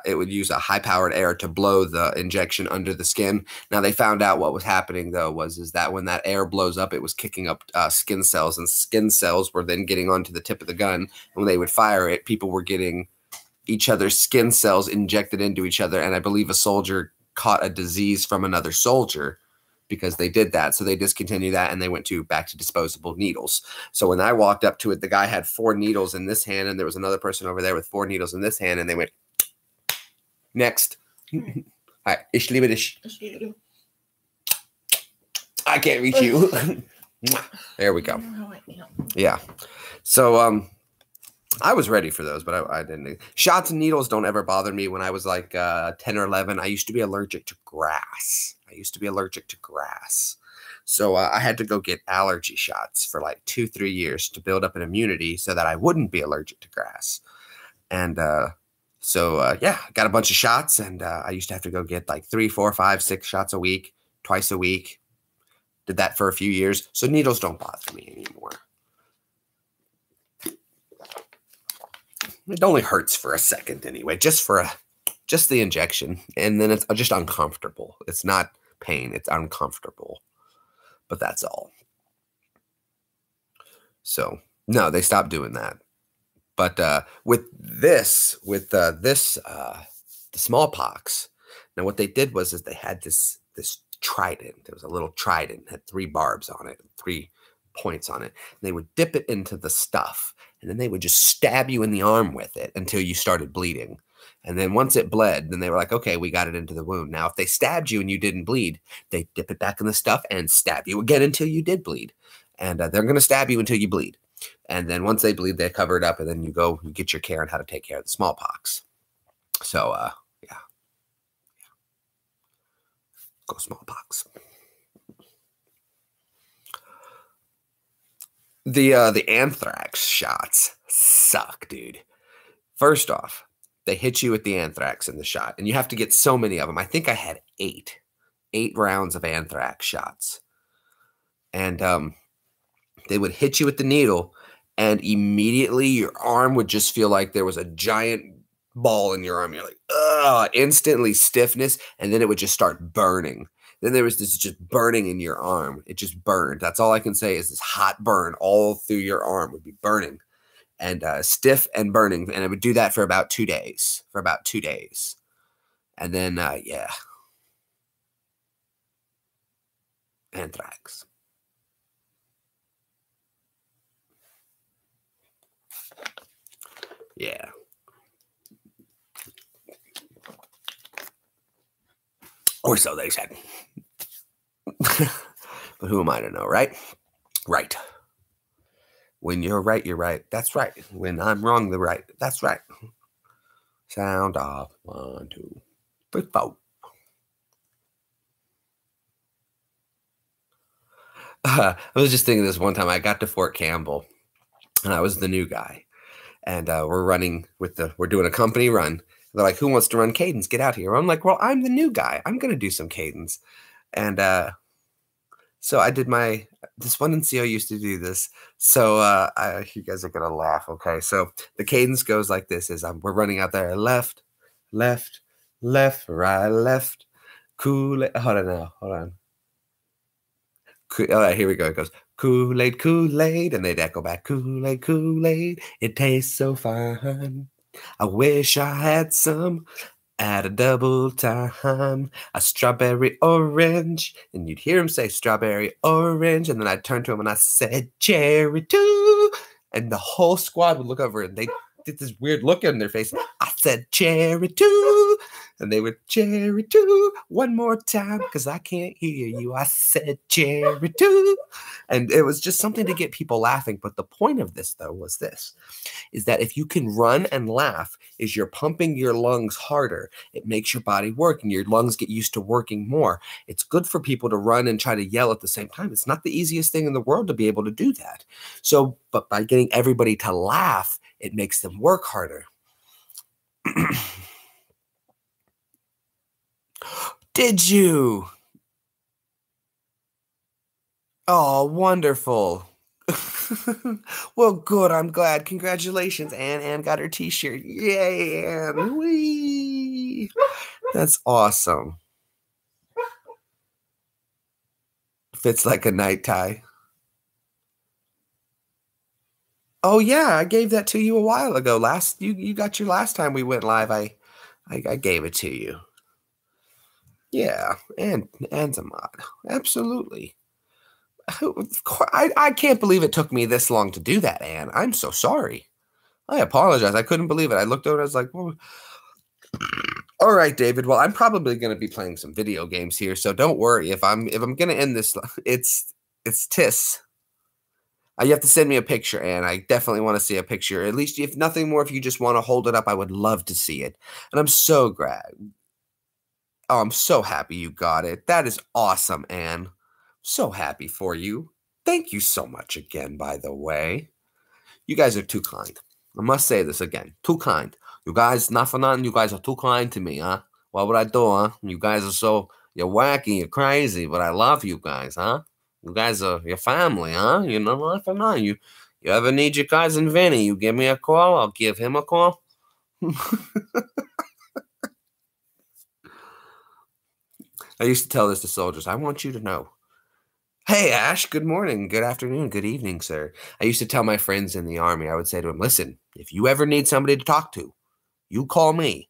It would use a high-powered air to blow the injection under the skin. Now they found out what was happening though is that when that air blows up, it was kicking up skin cells, and skin cells were then getting onto the tip of the gun. And when they would fire it, people were getting each other's skin cells injected into each other, and I believe a soldier caught a disease from another soldier because they did that. So they discontinued that and they went back to disposable needles. So when I walked up to it, the guy had 4 needles in this hand and there was another person over there with 4 needles in this hand, and they went, next. All right. I can't reach you. There we go. Yeah. So, I was ready for those, but I didn't. Shots and needles don't ever bother me. When I was like 10 or 11, I used to be allergic to grass. So I had to go get allergy shots for like 2-3 years to build up an immunity so that I wouldn't be allergic to grass. And yeah, got a bunch of shots, and I used to have to go get like 3, 4, 5, 6 shots a week, twice a week. Did that for a few years. So needles don't bother me anymore. It only hurts for a second anyway, just the injection. And then it's just uncomfortable. It's not pain, it's uncomfortable. But that's all. So, no, they stopped doing that. But with the smallpox, now what they did was they had this trident. There was a little trident, had 3 barbs on it, 3 points on it. And they would dip it into the stuff, and then they would just stab you in the arm with it until you started bleeding. And then once it bled, then they were like, okay, we got it into the wound. Now, if they stabbed you and you didn't bleed, they dip it back in the stuff and stab you again until you did bleed. And they're going to stab you until you bleed. And then once they bleed, they cover it up, and then you get your care on how to take care of the smallpox. So, yeah. Go smallpox. The anthrax shots suck, dude. First off, they hit you with the anthrax in the shot, and you have to get so many of them. I think I had 8 rounds of anthrax shots. And they would hit you with the needle, and immediately your arm would just feel like there was a giant ball in your arm. You're like, ugh, instantly stiffness, and then it would just start burning. Then there was this just burning in your arm. It just burned. That's all I can say is this hot burn all through your arm would be burning, and stiff and burning. And it would do that for about 2 days. And then, yeah. Anthrax. Yeah. Or so they said. But who am I to know, right? Right. When you're right, you're right. That's right. When I'm wrong, they're right. That's right. Sound off. 1, 2, 3, 4. I was just thinking this one time. I got to Fort Campbell, and I was the new guy. And we're doing a company run. They're like, who wants to run cadence? Get out here. I'm like, well, I'm the new guy. I'm going to do some cadence. And so I did this one NCO used to do this. So you guys are going to laugh. Okay. So the cadence goes like this we're running out there. Left, left, left, right, left. Hold on. All right, here we go. It goes, Kool-Aid, Kool-Aid. And they'd echo back, Kool-Aid, Kool-Aid. It tastes so fine. I wish I had some at a double time. A strawberry orange. And you'd hear him say strawberry orange. And then I'd turn to him and I said cherry too. And the whole squad would look over and they did this weird look on their face. I said cherry too. And they would cherry too. One more time because I can't hear you. I said cherry too. And it was just something to get people laughing. But the point of this, though, was is that if you can run and laugh, is you're pumping your lungs harder. It makes your body work and your lungs get used to working more. It's good for people to run and try to yell at the same time. It's not the easiest thing in the world to be able to do that. So, but by getting everybody to laugh, it makes them work harder. Did you? Oh, wonderful. Well, good. I'm glad. Congratulations, Anne. Anne got her t-shirt. Yay, Anne. Whee. That's awesome. Fits like a night tie. Oh yeah, I gave that to you a while ago. You got your last time we went live. I gave it to you. Yeah, and a mod. Absolutely. I can't believe it took me this long to do that, Anne. I'm so sorry. I apologize. I couldn't believe it. I looked over and I was like, well, all right, David. Well, I'm probably going to be playing some video games here, so don't worry. If I'm going to end this, it's Tiss. You have to send me a picture, Anne. I definitely want to see a picture. At least, if nothing more, if you just want to hold it up, I would love to see it. And I'm so glad. Oh, I'm so happy you got it. That is awesome, Anne. So happy for you. Thank you so much again, by the way. You guys are too kind. I must say this again. Too kind. You guys, not for nothing, you guys are too kind to me, huh? What would I do, huh? You guys are you're wacky, you're crazy, but I love you guys, huh? You guys are your family, huh? You know, not for nothing. You ever need your cousin Vinny, you give me a call, I'll give him a call. I used to tell this to soldiers. I want you to know. Hey, Ash, good morning, good afternoon, good evening, sir. I used to tell my friends in the Army, I would say to them, listen, if you ever need somebody to talk to, you call me,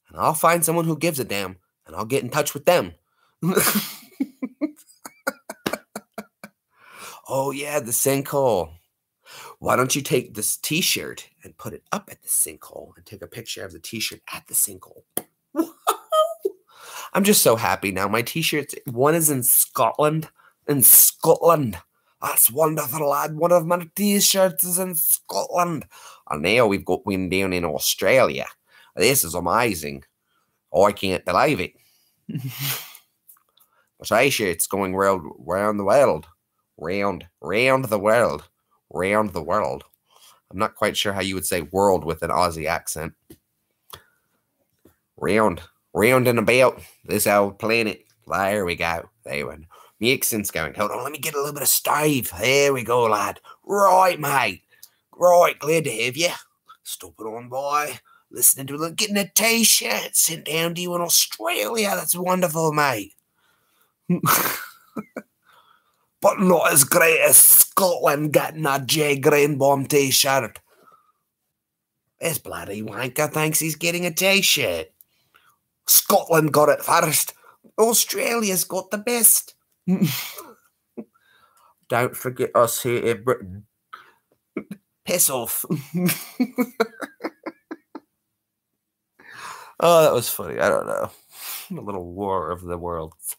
and I'll find someone who gives a damn, and I'll get in touch with them. Oh, yeah, the sinkhole. Why don't you take this t-shirt and put it up at the sinkhole and take a picture of the t-shirt at the sinkhole? I'm just so happy now. My t-shirts, one is in Scotland. In Scotland. That's wonderful, lad. One of my t-shirts is in Scotland. And now we've got one down in Australia. This is amazing. I can't believe it. My t-shirt's going round the world. Round the world. Round the world. I'm not quite sure how you would say world with an Aussie accent. Round and about this old planet. There we go. There we go. My accent's going. Hold on, let me get a little bit of stave. There we go, lad. Right, mate. Right, glad to have you. Stopping on by, listening to getting a t-shirt sent down to you in Australia. That's wonderful, mate. But not as great as Scotland getting a J Greenbaum t-shirt. This bloody wanker thinks he's getting a t-shirt. Scotland got it first. Australia's got the best. Don't forget us here in Britain. Piss off. Oh, that was funny. I don't know. A little war of the worlds.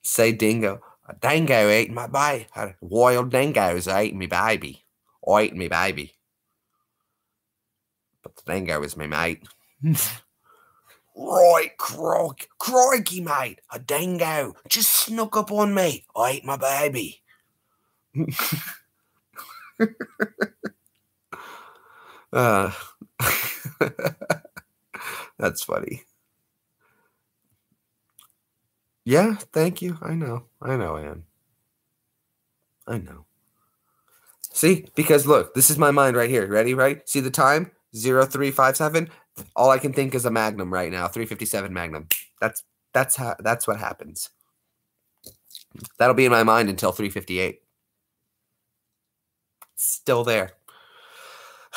Say dingo. A dingo ate my baby. Wild dingoes ate me baby. I ate me baby. But the dingo is my mate. Right, crikey, mate. A dingo just snuck up on me. I ate my baby. That's funny. Yeah, thank you. I know, Anne. I know. See, because look, this is my mind right here. Ready, right? See the time? 0357. All I can think is a Magnum right now. 357 Magnum. That's what happens. That'll be in my mind until 358. Still there.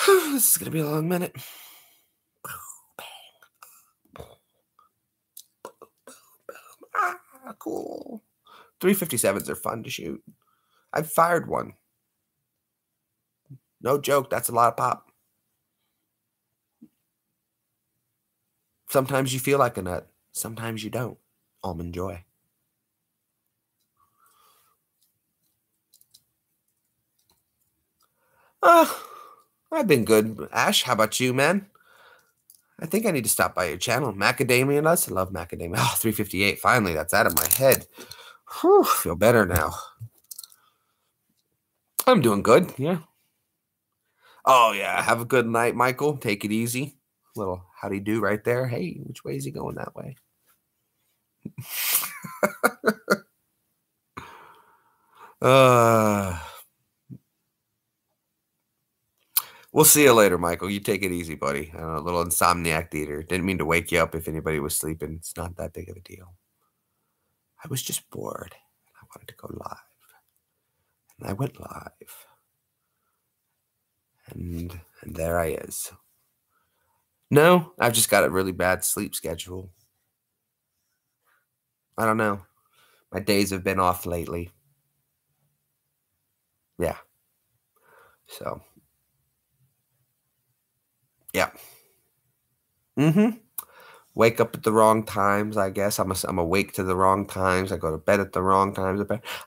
This is gonna be a long minute. Ah, cool. 357s are fun to shoot. I've fired one. No joke, that's a lot of pop. Sometimes you feel like a nut. Sometimes you don't. Almond Joy. I've been good. Ash, how about you, man? I think I need to stop by your channel. Macadamia nuts. I love macadamia. Oh, 358. Finally, that's out of my head. Whew, feel better now. I'm doing good. Yeah. Oh, yeah. Have a good night, Michael. Take it easy. Little how'd he do right there? Hey, which way is he going that way? We'll see you later, Michael. You take it easy, buddy. A little Insomniac Theater. Didn't mean to wake you up if anybody was sleeping. It's not that big of a deal. I was just bored. I wanted to go live. And I went live. And there I is. No, I've just got a really bad sleep schedule. I don't know. My days have been off lately. Yeah. So. Yeah. Wake up at the wrong times, I guess. I'm awake to the wrong times. I go to bed at the wrong times.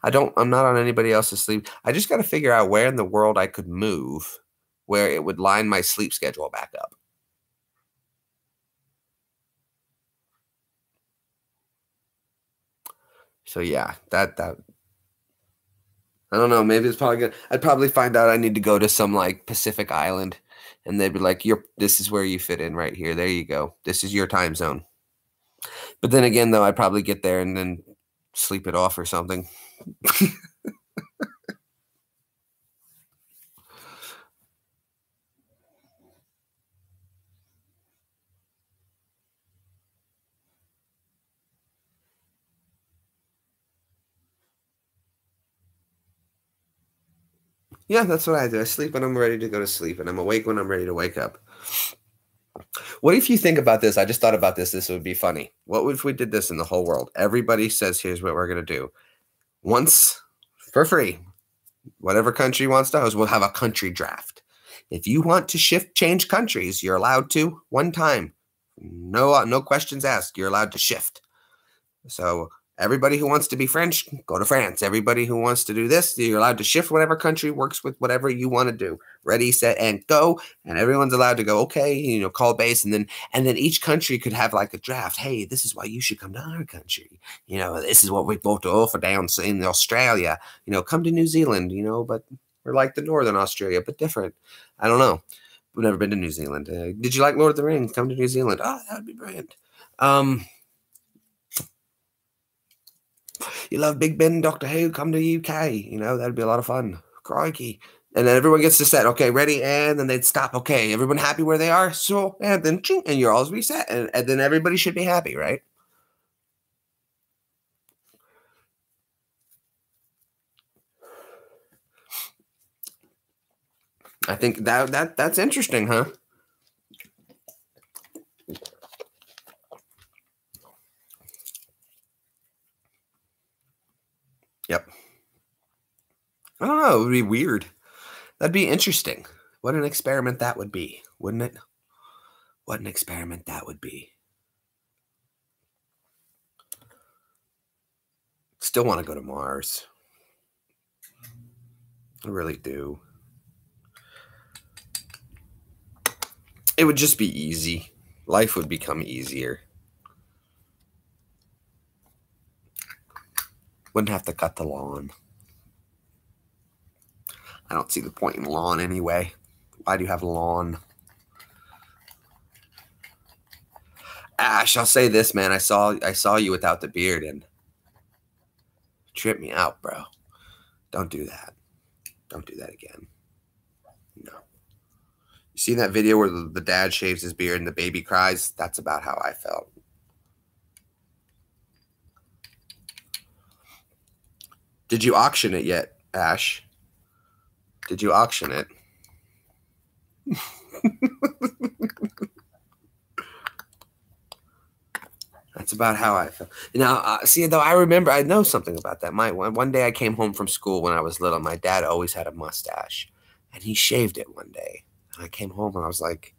I'm not on anybody else's sleep. I just got to figure out where in the world I could move where it would line my sleep schedule back up. So yeah, that I don't know. Maybe it's probably good. I'd probably find out I need to go to some like Pacific Island, and they'd be like, this is where you fit in right here. There you go. This is your time zone. But then again, though, I'd probably get there and then sleep it off or something. Yeah, that's what I do. I sleep when I'm ready to go to sleep, and I'm awake when I'm ready to wake up. What if you think about this? I just thought about this. This would be funny. What if we did this in the whole world? Everybody says, here's what we're going to do. Once, for free, whatever country wants to host, we'll have a country draft. If you want to change countries, you're allowed to one time. No questions asked. You're allowed to shift. So everybody who wants to be French, go to France. Everybody who wants to do this, you're allowed to shift whatever country works with whatever you want to do. Ready, set, and go. And everyone's allowed to go, okay, call base. And then each country could have like a draft. Hey, this is why you should come to our country. This is what we've got to offer down in Australia. Come to New Zealand, but we're like the Northern Australia, but different. I don't know. We've never been to New Zealand. Did you like Lord of the Rings? Come to New Zealand. Oh, that would be brilliant. You love Big Ben, Doctor Who, come to UK. That'd be a lot of fun. Crikey. And then everyone gets to set. Okay, ready? And then they'd stop. Okay, everyone happy where they are? So, and then ching, and you're all reset. And then everybody should be happy, right? I think that's interesting, huh? Yep. I don't know. It would be weird. That'd be interesting. What an experiment that would be, wouldn't it? What an experiment that would be. Still want to go to Mars. I really do. It would just be easy. Life would become easier. Wouldn't have to cut the lawn. I don't see the point in lawn anyway. Why do you have lawn? Ash, I'll say this, man. I saw you without the beard and tripped me out, bro. Don't do that. Don't do that again. No. You see that video where the dad shaves his beard and the baby cries? That's about how I felt. Did you auction it yet, Ash? Did you auction it? That's about how I felt. Now, see, though, I know something about that. One day I came home from school when I was little. My dad always had a mustache, and he shaved it one day. And I came home and I was like,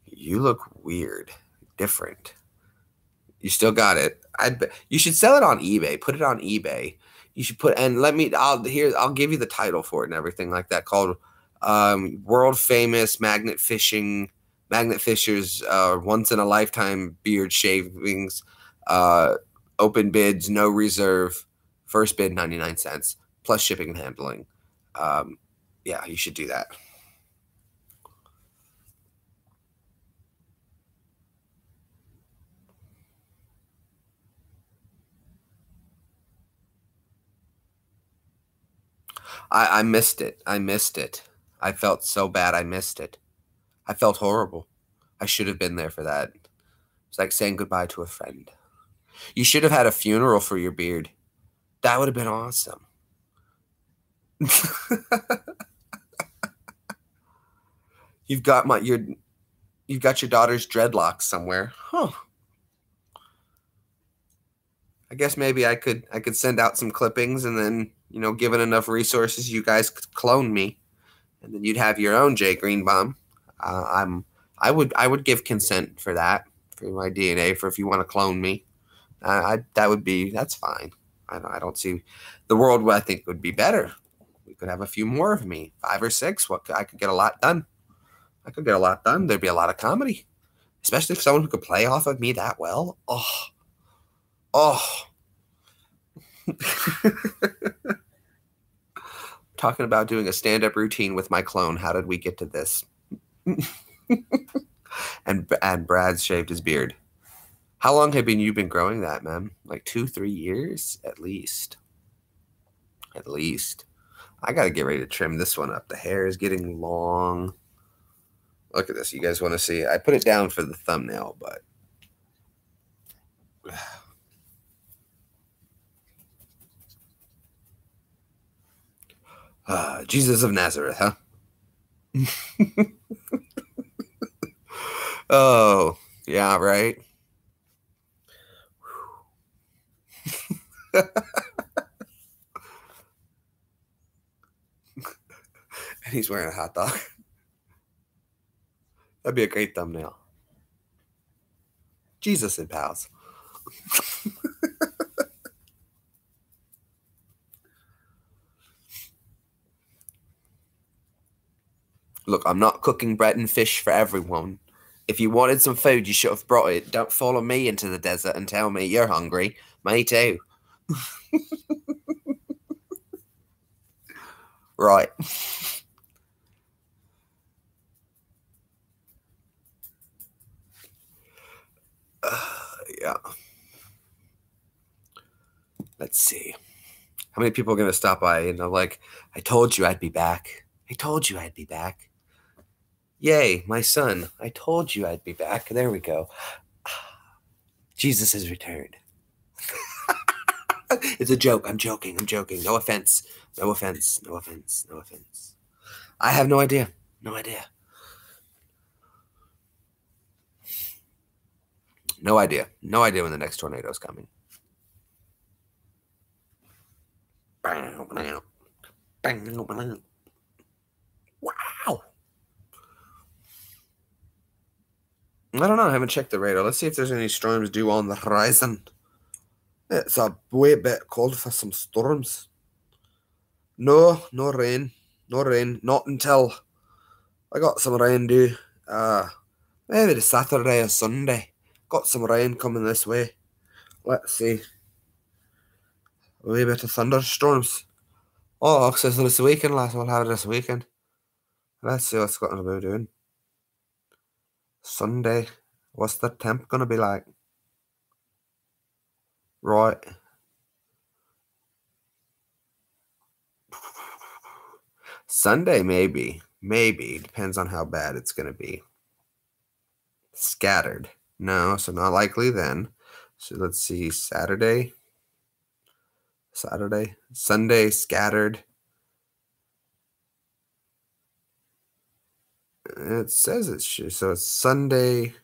you look weird, different. You still got it. You should sell it on eBay. Put it on eBay. You should I'll give you the title for it and everything like that, called World Famous Magnet Fishers Once in a Lifetime Beard Shavings, open bids, no reserve, first bid 99 cents plus shipping and handling. Yeah, you should do that. I missed it. I missed it. I felt so bad. I missed it. I felt horrible. I should have been there for that. It's like saying goodbye to a friend. You should have had a funeral for your beard. That would have been awesome. You've got your daughter's dreadlocks somewhere. Huh. I guess maybe I could send out some clippings, and then, given enough resources, you guys could clone me, and then you'd have your own Jay Greenbaum. I would give consent for that, for my DNA, for if you want to clone me. That's fine. I don't see the world. I think would be better. We could have a few more of me, 5 or 6. I could get a lot done. I could get a lot done. There'd be a lot of comedy, especially if someone who could play off of me that well. Oh. Talking about doing a stand-up routine with my clone. How did we get to this? and Brad shaved his beard. How long have you been growing that, man? Like 2-3 years at least. At least. I gotta get ready to trim this one up. The hair is getting long. Look at this. You guys want to see? I put it down for the thumbnail, but Jesus of Nazareth, huh? Oh, yeah, right. And he's wearing a hot dog. That'd be a great thumbnail. Jesus and pals. Look, I'm not cooking bread and fish for everyone. If you wanted some food, you should have brought it. Don't follow me into the desert and tell me you're hungry. Me too. Right. Yeah. Let's see. How many people are going to stop by and I'm like, I told you I'd be back. I told you I'd be back. Yay, my son. I told you I'd be back. There we go. Jesus has returned. It's a joke. I'm joking. No offense. No offense. I have no idea. No idea when the next tornado is coming. Wow. I don't know. I haven't checked the radar. Let's see if there's any storms due on the horizon. It's a way bit cold for some storms. No rain. Not until I got some rain due. Maybe the Saturday or Sunday. Got some rain coming this way. Let's see. A wee bit of thunderstorms. Oh, so this weekend, lads. We'll have it this weekend. Let's see what's going to be doing. Sunday. What's the temp going to be like? Right. Sunday, maybe. Maybe. Depends on how bad it's going to be. Scattered. No, so not likely then. So let's see. Saturday. Sunday, scattered. It says it's so it's Sunday,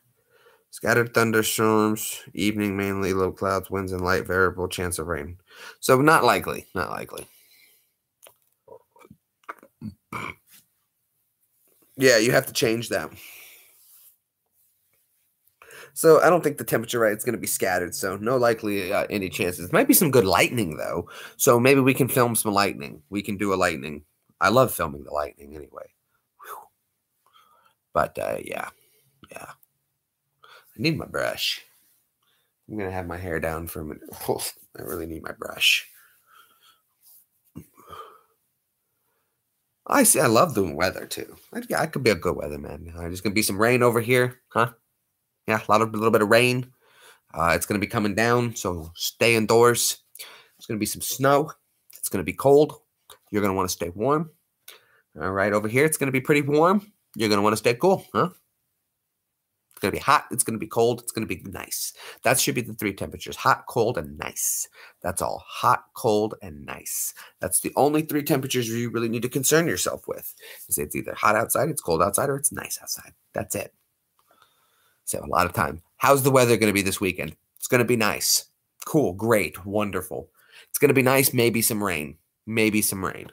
scattered thunderstorms, evening mainly low clouds, winds and light variable chance of rain. So not likely. Yeah, you have to change that. So I don't think the temperature right is going to be scattered. So no likely any chances. Might be some good lightning though. So maybe we can film some lightning. We can do a lightning. I love filming the lightning anyway. Whew. But yeah. I need my brush. I'm going to have my hair down for a minute. I really need my brush. I see. I love doing weather too. I could be a good weatherman. There's going to be some rain over here, huh? Yeah, a little bit of rain. It's going to be coming down, so stay indoors. There's going to be some snow. It's going to be cold. You're going to want to stay warm. All right, over here, it's going to be pretty warm. You're going to want to stay cool, huh? It's going to be hot. It's going to be cold. It's going to be nice. That should be the 3 temperatures: hot, cold, and nice. That's all. Hot, cold, and nice. That's the only 3 temperatures you really need to concern yourself with. It's either hot outside, it's cold outside, or it's nice outside. That's it. So a lot of time. How's the weather going to be this weekend? It's going to be nice. Cool. Great. Wonderful. It's going to be nice. Maybe some rain. Maybe some rain.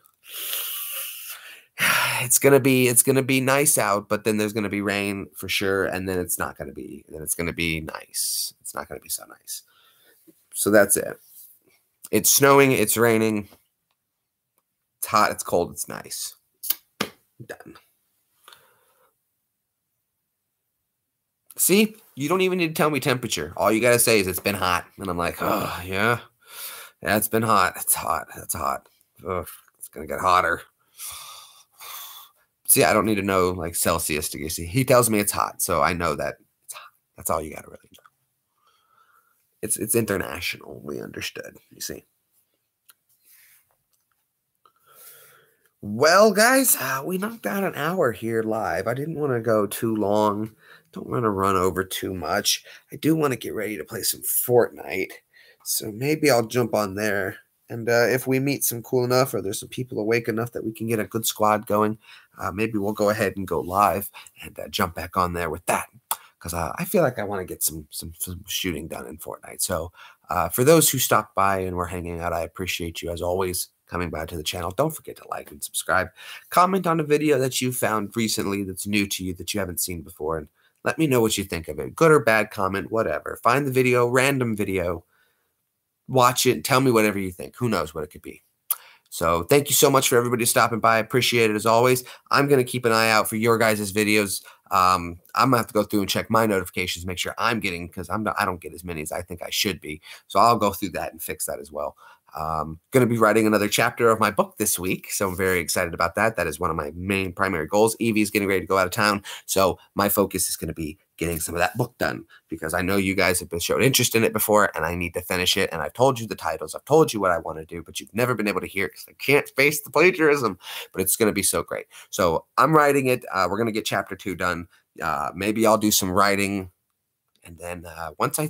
It's going to be nice out, but then there's going to be rain for sure. And then it's not going to be, then it's going to be nice. It's not going to be so nice. So that's it. It's snowing. It's raining. It's hot. It's cold. It's nice. Done. See, you don't even need to tell me temperature. All you got to say is it's been hot. And I'm like, oh, yeah. Yeah, it's been hot. It's hot. It's hot. Ugh, it's going to get hotter. See, I don't need to know like Celsius to see. He tells me it's hot, so I know that it's hot. That's all you got to really know. It's international. We understood, you see. Well, guys, we knocked out an hour here live. I didn't want to go too long. Don't want to run over too much. I do want to get ready to play some Fortnite. So maybe I'll jump on there. And if we meet some cool enough or there's some people awake enough that we can get a good squad going, maybe we'll go ahead and go live and jump back on there with that. Because I feel like I want to get some shooting done in Fortnite. So for those who stopped by and were hanging out, I appreciate you as always coming by to the channel. Don't forget to like and subscribe. Comment on a video that you found recently that's new to you that you haven't seen before. And let me know what you think of it. Good or bad comment, whatever. Find the video, random video. Watch it and tell me whatever you think. Who knows what it could be. So thank you so much for everybody stopping by. I appreciate it as always. I'm going to keep an eye out for your guys' videos. I'm going to have to go through and check my notifications, make sure I'm getting, because I don't get as many as I think I should be. So I'll go through that and fix that as well. Going to be writing another chapter of my book this week, so I'm very excited about that. That is one of my main primary goals. Evie is getting ready to go out of town, so my focus is going to be getting some of that book done because I know you guys have been showed interest in it before, and I need to finish it. And I've told you the titles, I've told you what I want to do, but you've never been able to hear it because I can't face the plagiarism. But it's going to be so great. So I'm writing it. We're going to get chapter 2 done. Maybe I'll do some writing. And then once I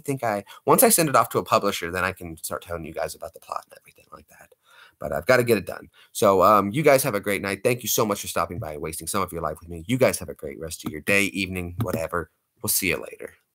send it off to a publisher, then I can start telling you guys about the plot and everything like that. But I've got to get it done. So you guys have a great night. Thank you so much for stopping by and wasting some of your life with me. You guys have a great rest of your day, evening, whatever. We'll see you later.